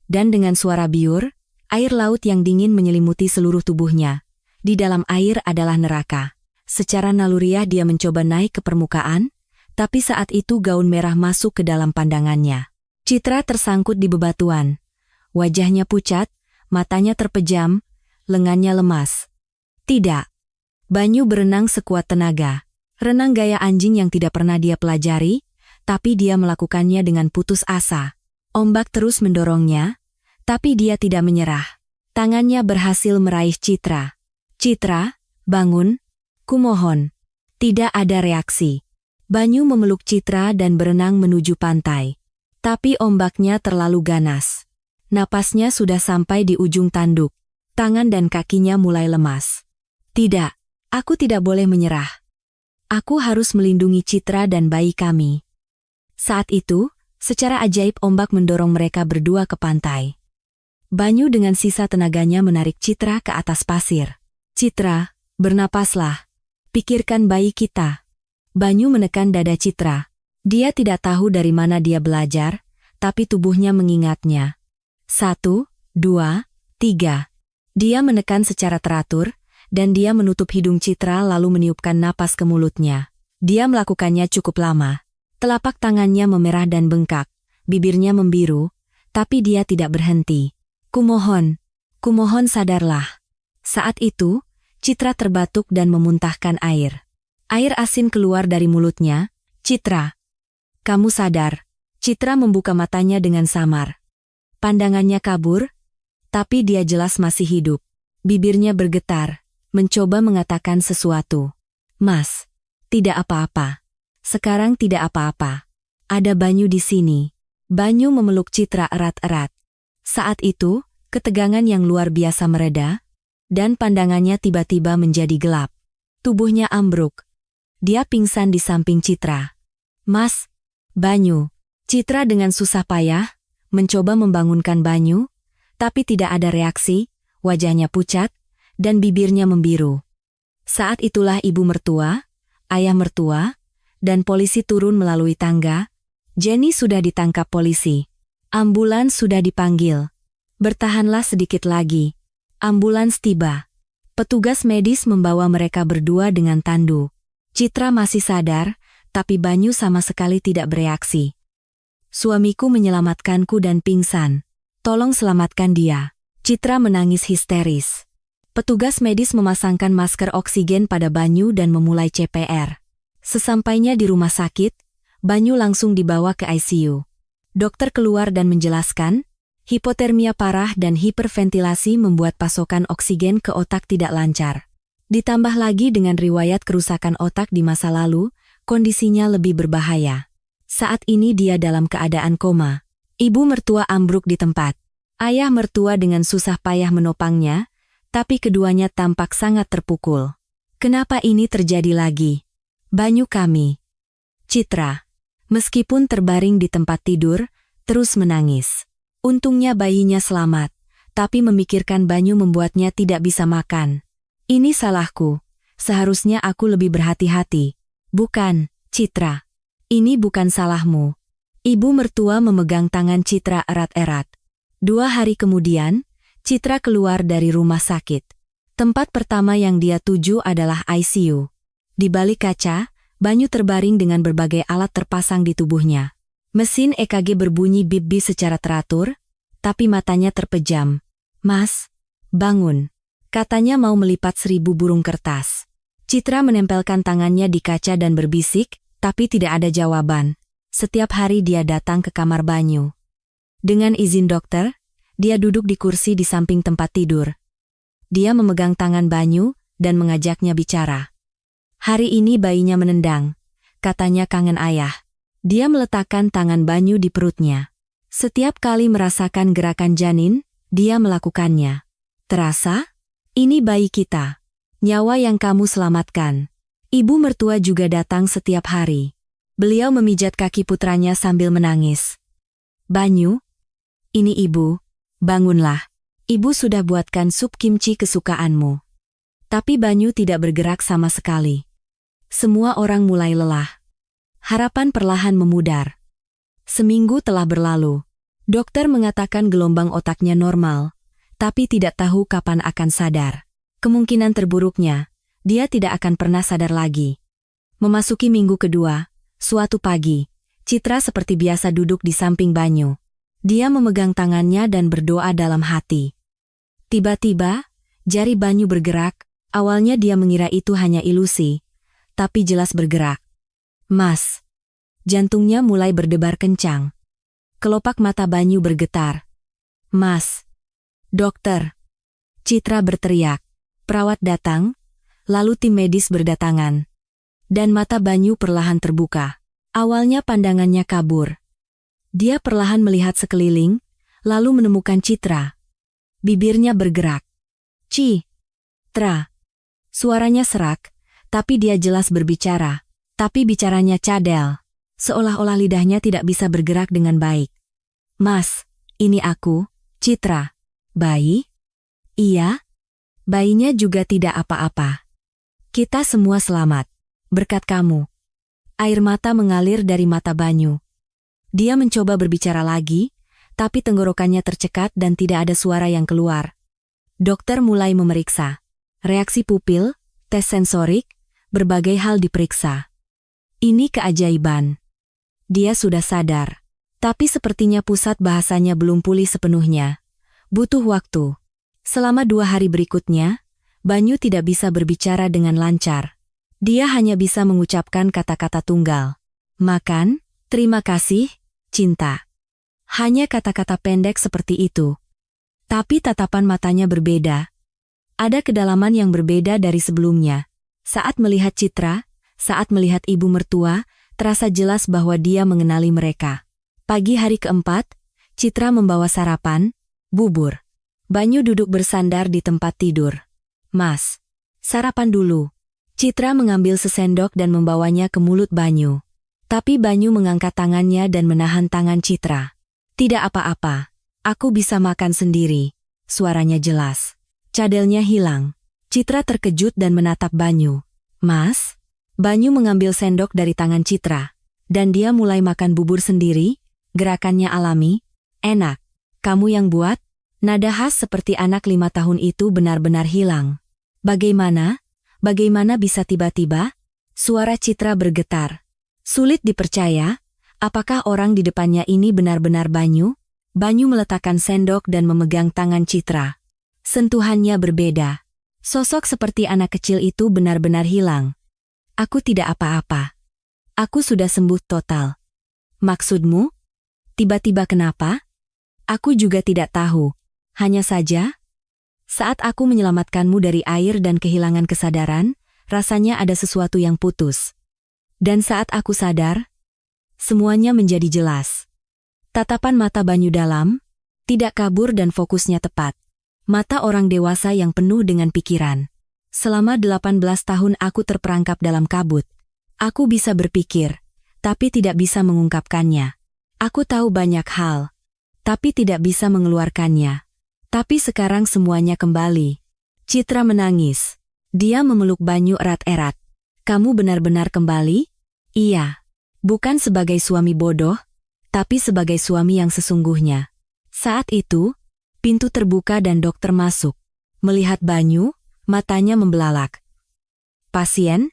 Dan dengan suara biur, air laut yang dingin menyelimuti seluruh tubuhnya. Di dalam air adalah neraka. Secara naluriah dia mencoba naik ke permukaan, tapi saat itu gaun merah masuk ke dalam pandangannya. Citra tersangkut di bebatuan. Wajahnya pucat, matanya terpejam, lengannya lemas. Tidak. Banyu berenang sekuat tenaga. Renang gaya anjing yang tidak pernah dia pelajari, tapi dia melakukannya dengan putus asa. Ombak terus mendorongnya, tapi dia tidak menyerah. Tangannya berhasil meraih Citra. Citra, bangun. Kumohon. Tidak ada reaksi. Banyu memeluk Citra dan berenang menuju pantai. Tapi ombaknya terlalu ganas. Napasnya sudah sampai di ujung tanduk. Tangan dan kakinya mulai lemas. Tidak, aku tidak boleh menyerah. Aku harus melindungi Citra dan bayi kami. Saat itu, secara ajaib ombak mendorong mereka berdua ke pantai. Banyu dengan sisa tenaganya menarik Citra ke atas pasir. Citra, bernapaslah. Pikirkan bayi kita. Banyu menekan dada Citra. Dia tidak tahu dari mana dia belajar, tapi tubuhnya mengingatnya. 1, 2, 3. Dia menekan secara teratur, dan dia menutup hidung Citra lalu meniupkan napas ke mulutnya. Dia melakukannya cukup lama. Telapak tangannya memerah dan bengkak, bibirnya membiru, tapi dia tidak berhenti. Kumohon sadarlah. Saat itu, Citra terbatuk dan memuntahkan air. Air asin keluar dari mulutnya. Citra, kamu sadar? Citra membuka matanya dengan samar. Pandangannya kabur, tapi dia jelas masih hidup. Bibirnya bergetar, mencoba mengatakan sesuatu. Mas, tidak apa-apa. Sekarang tidak apa-apa. Ada Banyu di sini. Banyu memeluk Citra erat-erat. Saat itu, ketegangan yang luar biasa mereda, dan pandangannya tiba-tiba menjadi gelap. Tubuhnya ambruk. Dia pingsan di samping Citra. Mas, Banyu. Citra dengan susah payah mencoba membangunkan Banyu, tapi tidak ada reaksi, wajahnya pucat, dan bibirnya membiru. Saat itulah ibu mertua, ayah mertua, dan polisi turun melalui tangga. Jenny sudah ditangkap polisi. Ambulans sudah dipanggil. Bertahanlah sedikit lagi. Ambulans tiba. Petugas medis membawa mereka berdua dengan tandu. Citra masih sadar, tapi Banyu sama sekali tidak bereaksi. Suamiku menyelamatkanku dan pingsan. Tolong selamatkan dia. Citra menangis histeris. Petugas medis memasangkan masker oksigen pada Banyu dan memulai CPR. Sesampainya di rumah sakit, Banyu langsung dibawa ke ICU. Dokter keluar dan menjelaskan, hipotermia parah dan hiperventilasi membuat pasokan oksigen ke otak tidak lancar. Ditambah lagi dengan riwayat kerusakan otak di masa lalu, kondisinya lebih berbahaya. Saat ini dia dalam keadaan koma. Ibu mertua ambruk di tempat. Ayah mertua dengan susah payah menopangnya, tapi keduanya tampak sangat terpukul. Kenapa ini terjadi lagi? Banyu kami. Citra, meskipun terbaring di tempat tidur, terus menangis. Untungnya bayinya selamat, tapi memikirkan Banyu membuatnya tidak bisa makan. Ini salahku. Seharusnya aku lebih berhati-hati. Bukan, Citra. Ini bukan salahmu. Ibu mertua memegang tangan Citra erat-erat. 2 hari kemudian, Citra keluar dari rumah sakit. Tempat pertama yang dia tuju adalah ICU. Di balik kaca, Banyu terbaring dengan berbagai alat terpasang di tubuhnya. Mesin EKG berbunyi bip-bip secara teratur, tapi matanya terpejam. Mas, bangun. Katanya mau melipat 1000 burung kertas. Citra menempelkan tangannya di kaca dan berbisik, tapi tidak ada jawaban. Setiap hari dia datang ke kamar Banyu. Dengan izin dokter, dia duduk di kursi di samping tempat tidur. Dia memegang tangan Banyu dan mengajaknya bicara. Hari ini bayinya menendang. Katanya kangen ayah. Dia meletakkan tangan Banyu di perutnya. Setiap kali merasakan gerakan janin, dia melakukannya. Terasa? Ini bayi kita. Nyawa yang kamu selamatkan. Ibu mertua juga datang setiap hari. Beliau memijat kaki putranya sambil menangis. Banyu, ini ibu, bangunlah. Ibu sudah buatkan sup kimchi kesukaanmu. Tapi Banyu tidak bergerak sama sekali. Semua orang mulai lelah. Harapan perlahan memudar. Seminggu telah berlalu. Dokter mengatakan gelombang otaknya normal, tapi tidak tahu kapan akan sadar. Kemungkinan terburuknya, dia tidak akan pernah sadar lagi. Memasuki minggu kedua, suatu pagi, Citra seperti biasa duduk di samping Banyu. Dia memegang tangannya dan berdoa dalam hati. Tiba-tiba, jari Banyu bergerak. Awalnya dia mengira itu hanya ilusi, tapi jelas bergerak. Mas. Jantungnya mulai berdebar kencang. Kelopak mata Banyu bergetar. Mas. Dokter. Citra berteriak. Perawat datang, lalu tim medis berdatangan. Dan mata Banyu perlahan terbuka. Awalnya pandangannya kabur. Dia perlahan melihat sekeliling, lalu menemukan Citra. Bibirnya bergerak. Citra. Suaranya serak, tapi dia jelas berbicara. Tapi bicaranya cadel. Seolah-olah lidahnya tidak bisa bergerak dengan baik. Mas, ini aku, Citra. Bayi? Iya. Bayinya juga tidak apa-apa. Kita semua selamat. Berkat kamu. Air mata mengalir dari mata Banyu. Dia mencoba berbicara lagi, tapi tenggorokannya tercekat dan tidak ada suara yang keluar. Dokter mulai memeriksa. Reaksi pupil, tes sensorik, berbagai hal diperiksa. Ini keajaiban. Dia sudah sadar. Tapi sepertinya pusat bahasanya belum pulih sepenuhnya. Butuh waktu. Selama 2 hari berikutnya, Banyu tidak bisa berbicara dengan lancar. Dia hanya bisa mengucapkan kata-kata tunggal. Makan, terima kasih, cinta. Hanya kata-kata pendek seperti itu. Tapi tatapan matanya berbeda. Ada kedalaman yang berbeda dari sebelumnya. Saat melihat Citra, saat melihat ibu mertua, terasa jelas bahwa dia mengenali mereka. Pagi hari keempat, Citra membawa sarapan, bubur. Banyu duduk bersandar di tempat tidur. Mas, sarapan dulu. Citra mengambil sesendok dan membawanya ke mulut Banyu. Tapi Banyu mengangkat tangannya dan menahan tangan Citra. Tidak apa-apa, aku bisa makan sendiri. Suaranya jelas. Cadelnya hilang. Citra terkejut dan menatap Banyu. Mas? Banyu mengambil sendok dari tangan Citra. Dan dia mulai makan bubur sendiri. Gerakannya alami. Enak. Kamu yang buat? Nada khas seperti anak 5 tahun itu benar-benar hilang. Bagaimana? Bagaimana bisa tiba-tiba? Suara Citra bergetar. Sulit dipercaya. Apakah orang di depannya ini benar-benar Banyu? Banyu meletakkan sendok dan memegang tangan Citra. Sentuhannya berbeda. Sosok seperti anak kecil itu benar-benar hilang. Aku tidak apa-apa. Aku sudah sembuh total. Maksudmu? Tiba-tiba kenapa? Aku juga tidak tahu. Hanya saja, saat aku menyelamatkanmu dari air dan kehilangan kesadaran, rasanya ada sesuatu yang putus. Dan saat aku sadar, semuanya menjadi jelas. Tatapan mata Banyu dalam, tidak kabur dan fokusnya tepat. Mata orang dewasa yang penuh dengan pikiran. Selama 18 tahun aku terperangkap dalam kabut. Aku bisa berpikir, tapi tidak bisa mengungkapkannya. Aku tahu banyak hal, tapi tidak bisa mengeluarkannya. Tapi sekarang semuanya kembali. Citra menangis. Dia memeluk Banyu erat-erat. Kamu benar-benar kembali? Iya. Bukan sebagai suami bodoh, tapi sebagai suami yang sesungguhnya. Saat itu, pintu terbuka dan dokter masuk. Melihat Banyu, matanya membelalak. Pasien?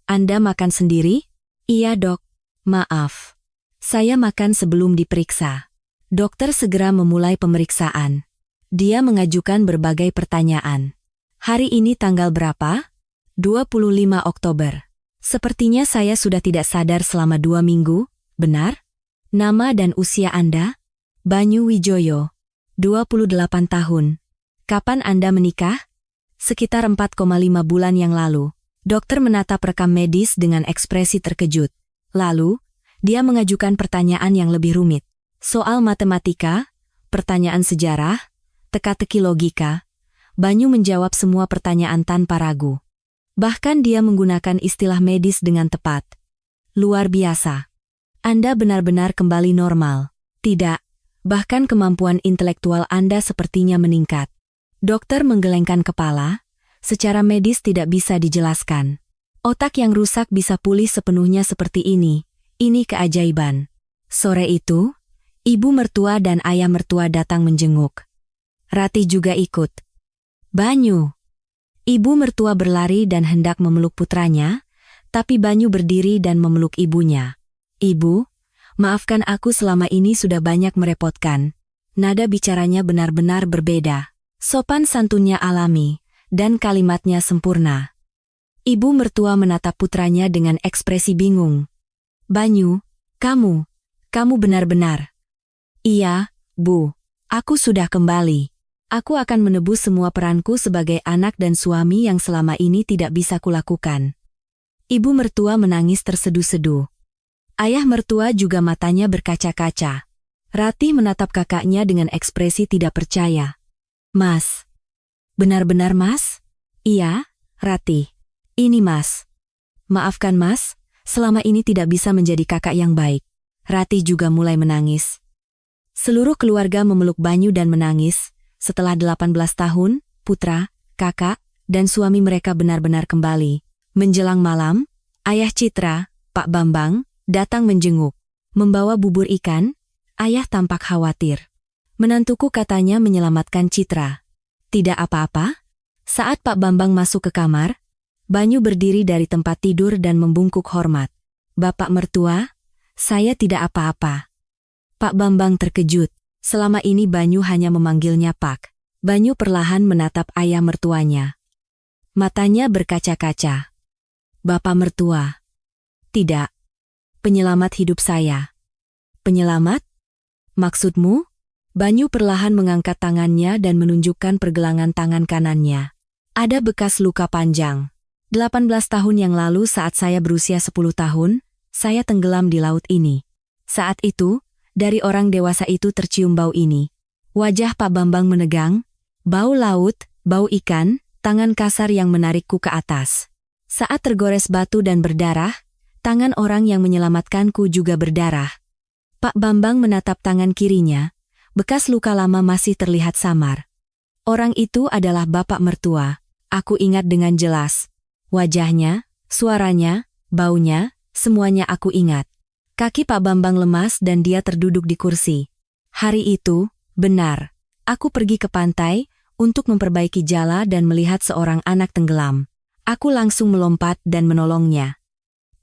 Anda makan sendiri? Iya dok. Maaf. Saya makan sebelum diperiksa. Dokter segera memulai pemeriksaan. Dia mengajukan berbagai pertanyaan. Hari ini tanggal berapa? 25 Oktober. Sepertinya saya sudah tidak sadar selama 2 minggu, benar? Nama dan usia Anda? Banyu Wijoyo. 28 tahun. Kapan Anda menikah? Sekitar 4,5 bulan yang lalu. Dokter menatap rekam medis dengan ekspresi terkejut. Lalu, dia mengajukan pertanyaan yang lebih rumit. Soal matematika, pertanyaan sejarah, teka-teki logika. Banyu menjawab semua pertanyaan tanpa ragu. Bahkan dia menggunakan istilah medis dengan tepat. Luar biasa. Anda benar-benar kembali normal. Tidak, bahkan kemampuan intelektual Anda sepertinya meningkat. Dokter menggelengkan kepala, secara medis tidak bisa dijelaskan. Otak yang rusak bisa pulih sepenuhnya seperti ini keajaiban. Sore itu, ibu mertua dan ayah mertua datang menjenguk. Rati juga ikut. Banyu. Ibu mertua berlari dan hendak memeluk putranya, tapi Banyu berdiri dan memeluk ibunya. Ibu, maafkan aku selama ini sudah banyak merepotkan. Nada bicaranya benar-benar berbeda. Sopan santunnya alami, dan kalimatnya sempurna. Ibu mertua menatap putranya dengan ekspresi bingung. Banyu, kamu benar-benar. Iya, Bu, aku sudah kembali. Aku akan menebus semua peranku sebagai anak dan suami yang selama ini tidak bisa kulakukan. Ibu mertua menangis terseduh-seduh. Ayah mertua juga matanya berkaca-kaca. Rati menatap kakaknya dengan ekspresi tidak percaya. Mas. Benar-benar Mas? Iya, Rati. Ini Mas. Maafkan Mas, selama ini tidak bisa menjadi kakak yang baik. Rati juga mulai menangis. Seluruh keluarga memeluk Banyu dan menangis. Setelah 18 tahun, putra, kakak, dan suami mereka benar-benar kembali. Menjelang malam, ayah Citra, Pak Bambang, datang menjenguk. Membawa bubur ikan, ayah tampak khawatir. Menantuku katanya menyelamatkan Citra. Tidak apa-apa? Saat Pak Bambang masuk ke kamar, Banyu berdiri dari tempat tidur dan membungkuk hormat. "Bapak mertua, saya tidak apa-apa." Pak Bambang terkejut. Selama ini Banyu hanya memanggilnya Pak. Banyu perlahan menatap ayah mertuanya. Matanya berkaca-kaca. "Bapak mertua." "Tidak. Penyelamat hidup saya." "Penyelamat? Maksudmu?" Banyu perlahan mengangkat tangannya dan menunjukkan pergelangan tangan kanannya. "Ada bekas luka panjang. 18 tahun yang lalu saat saya berusia 10 tahun, saya tenggelam di laut ini. Saat itu, dari orang dewasa itu tercium bau ini." Wajah Pak Bambang menegang. "Bau laut, bau ikan, tangan kasar yang menarikku ke atas. Saat tergores batu dan berdarah, tangan orang yang menyelamatkanku juga berdarah." Pak Bambang menatap tangan kirinya. Bekas luka lama masih terlihat samar. "Orang itu adalah bapak mertua. Aku ingat dengan jelas. Wajahnya, suaranya, baunya, semuanya aku ingat." Kaki Pak Bambang lemas dan dia terduduk di kursi. "Hari itu, benar. Aku pergi ke pantai untuk memperbaiki jala dan melihat seorang anak tenggelam. Aku langsung melompat dan menolongnya.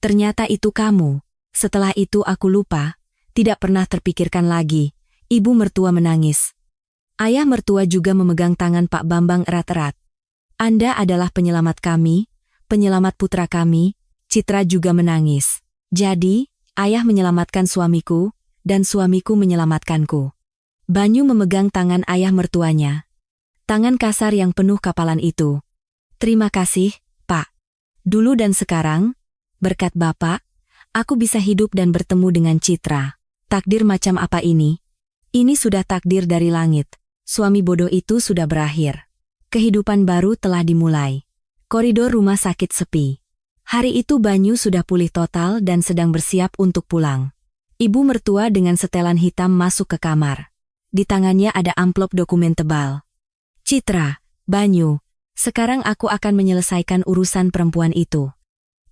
Ternyata itu kamu." Setelah itu aku lupa, tidak pernah terpikirkan lagi. Ibu mertua menangis. Ayah mertua juga memegang tangan Pak Bambang erat-erat. "Anda adalah penyelamat kami, penyelamat putra kami." Citra juga menangis. "Jadi, ayah menyelamatkan suamiku, dan suamiku menyelamatkanku." Banyu memegang tangan ayah mertuanya. Tangan kasar yang penuh kapalan itu. "Terima kasih, Pak. Dulu dan sekarang, berkat Bapak, aku bisa hidup dan bertemu dengan Citra. Takdir macam apa ini? Ini sudah takdir dari langit. Suami bodoh itu sudah berakhir. Kehidupan baru telah dimulai." Koridor rumah sakit sepi. Hari itu Banyu sudah pulih total dan sedang bersiap untuk pulang. Ibu mertua dengan setelan hitam masuk ke kamar. Di tangannya ada amplop dokumen tebal. "Citra, Banyu, sekarang aku akan menyelesaikan urusan perempuan itu."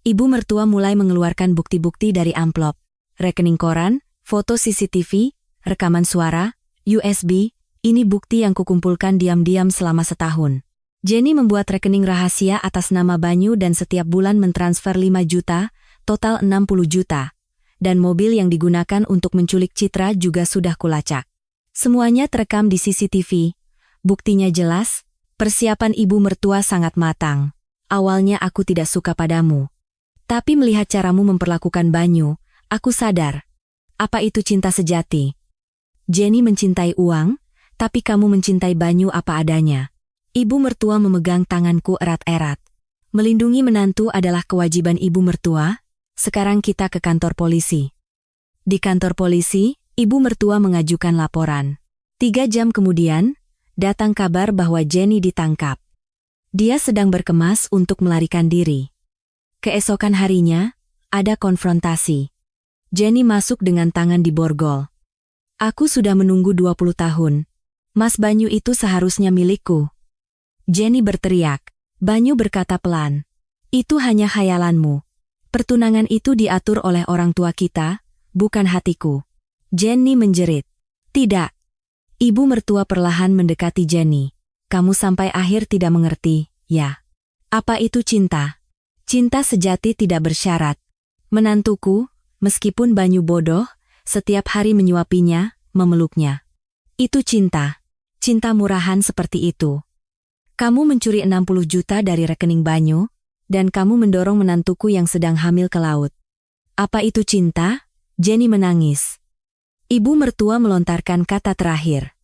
Ibu mertua mulai mengeluarkan bukti-bukti dari amplop. Rekening koran, foto CCTV, rekaman suara, USB, ini bukti yang kukumpulkan diam-diam selama setahun. Jenny membuat rekening rahasia atas nama Banyu dan setiap bulan mentransfer 5 juta, total 60 juta. Dan mobil yang digunakan untuk menculik Citra juga sudah kulacak. Semuanya terekam di CCTV. Buktinya jelas, persiapan ibu mertua sangat matang. Awalnya aku tidak suka padamu. Tapi melihat caramu memperlakukan Banyu, aku sadar. Apa itu cinta sejati? Jenny mencintai uang, tapi kamu mencintai Banyu apa adanya. Ibu mertua memegang tanganku erat-erat. Melindungi menantu adalah kewajiban ibu mertua. Sekarang kita ke kantor polisi. Di kantor polisi, ibu mertua mengajukan laporan. 3 jam kemudian, datang kabar bahwa Jenny ditangkap. Dia sedang berkemas untuk melarikan diri. Keesokan harinya, ada konfrontasi. Jenny masuk dengan tangan diborgol. "Aku sudah menunggu 20 tahun. Mas Banyu itu seharusnya milikku." Jenny berteriak. Banyu berkata pelan. "Itu hanya khayalanmu. Pertunangan itu diatur oleh orang tua kita, bukan hatiku." Jenny menjerit. "Tidak." Ibu mertua perlahan mendekati Jenny. "Kamu sampai akhir tidak mengerti, ya? Apa itu cinta? Cinta sejati tidak bersyarat. Menantuku, meskipun Banyu bodoh, setiap hari menyuapinya, memeluknya. Itu cinta. Cinta murahan seperti itu. Kamu mencuri 60 juta dari rekening Banyu, dan kamu mendorong menantuku yang sedang hamil ke laut. Apa itu cinta?" Jenny menangis. Ibu mertua melontarkan kata terakhir.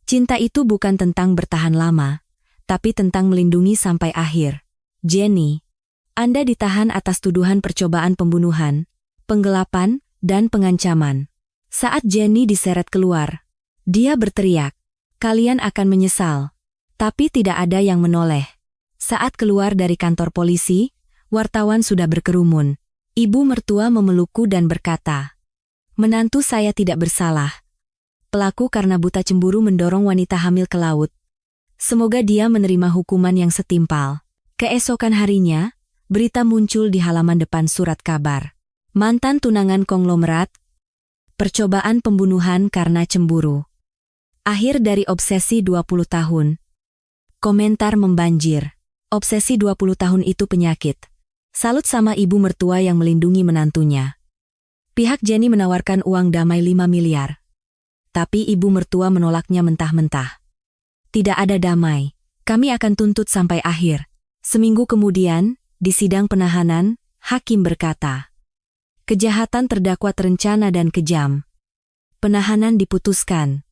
"Cinta itu bukan tentang bertahan lama, tapi tentang melindungi sampai akhir." Jenny, Anda ditahan atas tuduhan percobaan pembunuhan, penggelapan, dan pengancaman. Saat Jenny diseret keluar, dia berteriak, "Kalian akan menyesal." Tapi tidak ada yang menoleh. Saat keluar dari kantor polisi, wartawan sudah berkerumun. Ibu mertua memelukku dan berkata, "Menantu saya tidak bersalah. Pelaku karena buta cemburu mendorong wanita hamil ke laut. Semoga dia menerima hukuman yang setimpal." Keesokan harinya, berita muncul di halaman depan surat kabar. Mantan tunangan konglomerat, percobaan pembunuhan karena cemburu. Akhir dari obsesi 20 tahun. Komentar membanjir. Obsesi 20 tahun itu penyakit. Salut sama ibu mertua yang melindungi menantunya. Pihak Jenny menawarkan uang damai 5 miliar. Tapi ibu mertua menolaknya mentah-mentah. Tidak ada damai. Kami akan tuntut sampai akhir. Seminggu kemudian, di sidang penahanan, hakim berkata, kejahatan terdakwa terencana dan kejam. Penahanan diputuskan.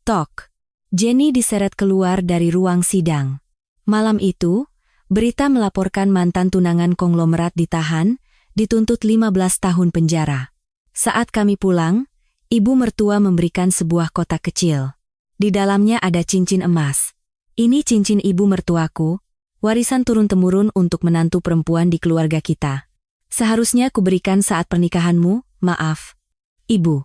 Tok. Jenny diseret keluar dari ruang sidang. Malam itu, berita melaporkan mantan tunangan konglomerat ditahan, dituntut 15 tahun penjara. Saat kami pulang, ibu mertua memberikan sebuah kotak kecil. Di dalamnya ada cincin emas. Ini cincin ibu mertuaku, warisan turun-temurun untuk menantu perempuan di keluarga kita. Seharusnya kuberikan saat pernikahanmu, maaf. Ibu.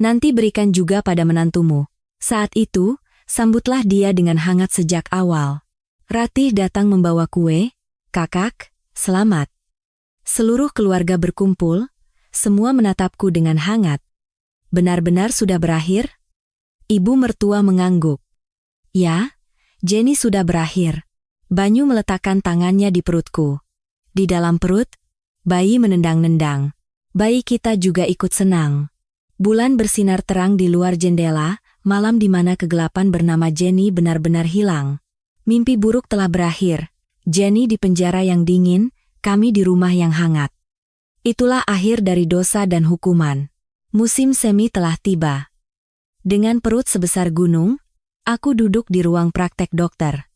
Nanti berikan juga pada menantumu. Saat itu, sambutlah dia dengan hangat sejak awal. Ratih datang membawa kue. Kakak, selamat. Seluruh keluarga berkumpul, semua menatapku dengan hangat. Benar-benar sudah berakhir? Ibu mertua mengangguk. Ya, Jenny sudah berakhir. Banyu meletakkan tangannya di perutku. Di dalam perut, bayi menendang-nendang. Bayi kita juga ikut senang. Bulan bersinar terang di luar jendela, malam di mana kegelapan bernama Jenny benar-benar hilang. Mimpi buruk telah berakhir. Jenny di penjara yang dingin, kami di rumah yang hangat. Itulah akhir dari dosa dan hukuman. Musim semi telah tiba. Dengan perut sebesar gunung, aku duduk di ruang praktek dokter.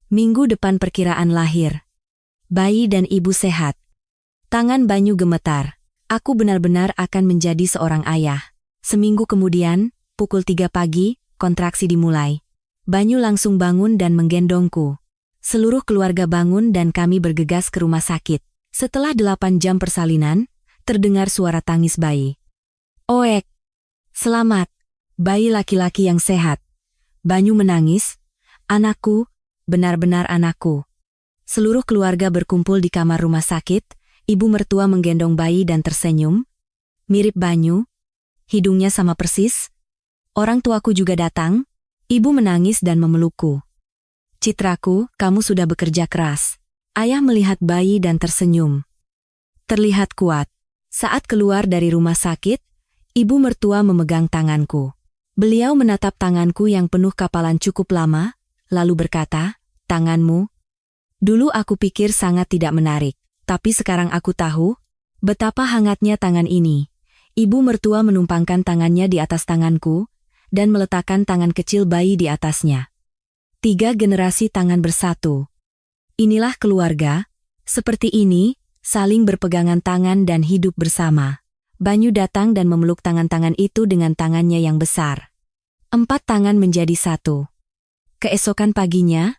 Minggu depan perkiraan lahir. Bayi dan ibu sehat. Tangan Banyu gemetar. Aku benar-benar akan menjadi seorang ayah. Seminggu kemudian, pukul 3 pagi, kontraksi dimulai. Banyu langsung bangun dan menggendongku. Seluruh keluarga bangun dan kami bergegas ke rumah sakit. Setelah 8 jam persalinan, terdengar suara tangis bayi. Oek! Selamat! Bayi laki-laki yang sehat. Banyu menangis. Anakku, benar-benar anakku. Seluruh keluarga berkumpul di kamar rumah sakit. Ibu mertua menggendong bayi dan tersenyum. Mirip Banyu. Hidungnya sama persis. Orang tuaku juga datang. Ibu menangis dan memelukku. Citraku, kamu sudah bekerja keras. Ayah melihat bayi dan tersenyum. Terlihat kuat. Saat keluar dari rumah sakit, ibu mertua memegang tanganku. Beliau menatap tanganku yang penuh kapalan cukup lama, lalu berkata, tanganmu. Dulu aku pikir sangat tidak menarik, tapi sekarang aku tahu betapa hangatnya tangan ini. Ibu mertua menumpangkan tangannya di atas tanganku, dan meletakkan tangan kecil bayi di atasnya. 3 generasi tangan bersatu. Inilah keluarga, seperti ini, saling berpegangan tangan dan hidup bersama. Banyu datang dan memeluk tangan-tangan itu dengan tangannya yang besar. 4 tangan menjadi 1. Keesokan paginya,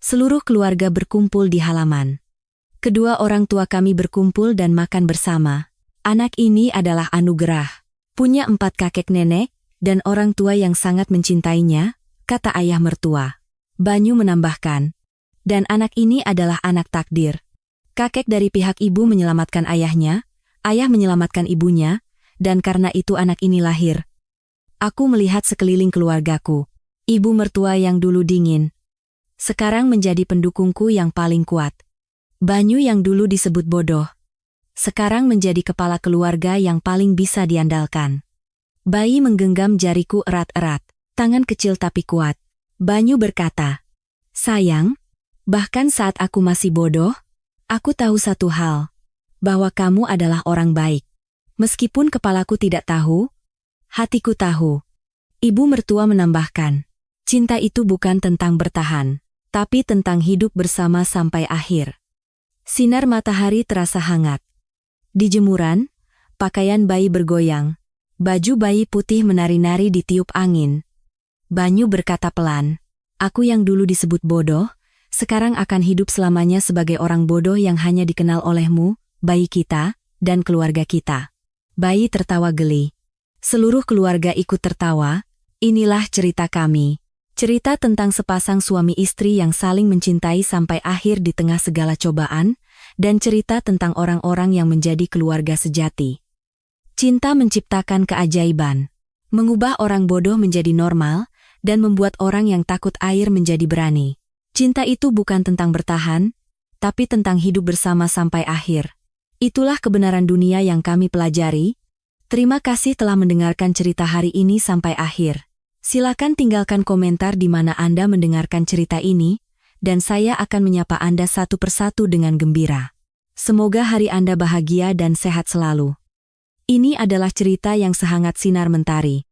seluruh keluarga berkumpul di halaman. Kedua orang tua kami berkumpul dan makan bersama. Anak ini adalah anugerah. Punya 4 kakek nenek, dan orang tua yang sangat mencintainya, kata ayah mertua. Banyu menambahkan, dan anak ini adalah anak takdir. Kakek dari pihak ibu menyelamatkan ayahnya, ayah menyelamatkan ibunya, dan karena itu anak ini lahir. Aku melihat sekeliling keluargaku. Ibu mertua yang dulu dingin, sekarang menjadi pendukungku yang paling kuat. Banyu yang dulu disebut bodoh, sekarang menjadi kepala keluarga yang paling bisa diandalkan. Bayi menggenggam jariku erat-erat, tangan kecil tapi kuat. Banyu berkata, sayang, bahkan saat aku masih bodoh, aku tahu satu hal, bahwa kamu adalah orang baik. Meskipun kepalaku tidak tahu, hatiku tahu. Ibu mertua menambahkan, cinta itu bukan tentang bertahan, tapi tentang hidup bersama sampai akhir. Sinar matahari terasa hangat. Di jemuran, pakaian bayi bergoyang. Baju bayi putih menari-nari ditiup angin. Banyu berkata pelan, aku yang dulu disebut bodoh, sekarang akan hidup selamanya sebagai orang bodoh yang hanya dikenal olehmu, bayi kita, dan keluarga kita. Bayi tertawa geli. Seluruh keluarga ikut tertawa. Inilah cerita kami. Cerita tentang sepasang suami istri yang saling mencintai sampai akhir di tengah segala cobaan, dan cerita tentang orang-orang yang menjadi keluarga sejati. Cinta menciptakan keajaiban, mengubah orang bodoh menjadi normal, dan membuat orang yang takut air menjadi berani. Cinta itu bukan tentang bertahan, tapi tentang hidup bersama sampai akhir. Itulah kebenaran dunia yang kami pelajari. Terima kasih telah mendengarkan cerita hari ini sampai akhir. Silakan tinggalkan komentar di mana Anda mendengarkan cerita ini, dan saya akan menyapa Anda satu persatu dengan gembira. Semoga hari Anda bahagia dan sehat selalu. Ini adalah cerita yang sehangat sinar mentari.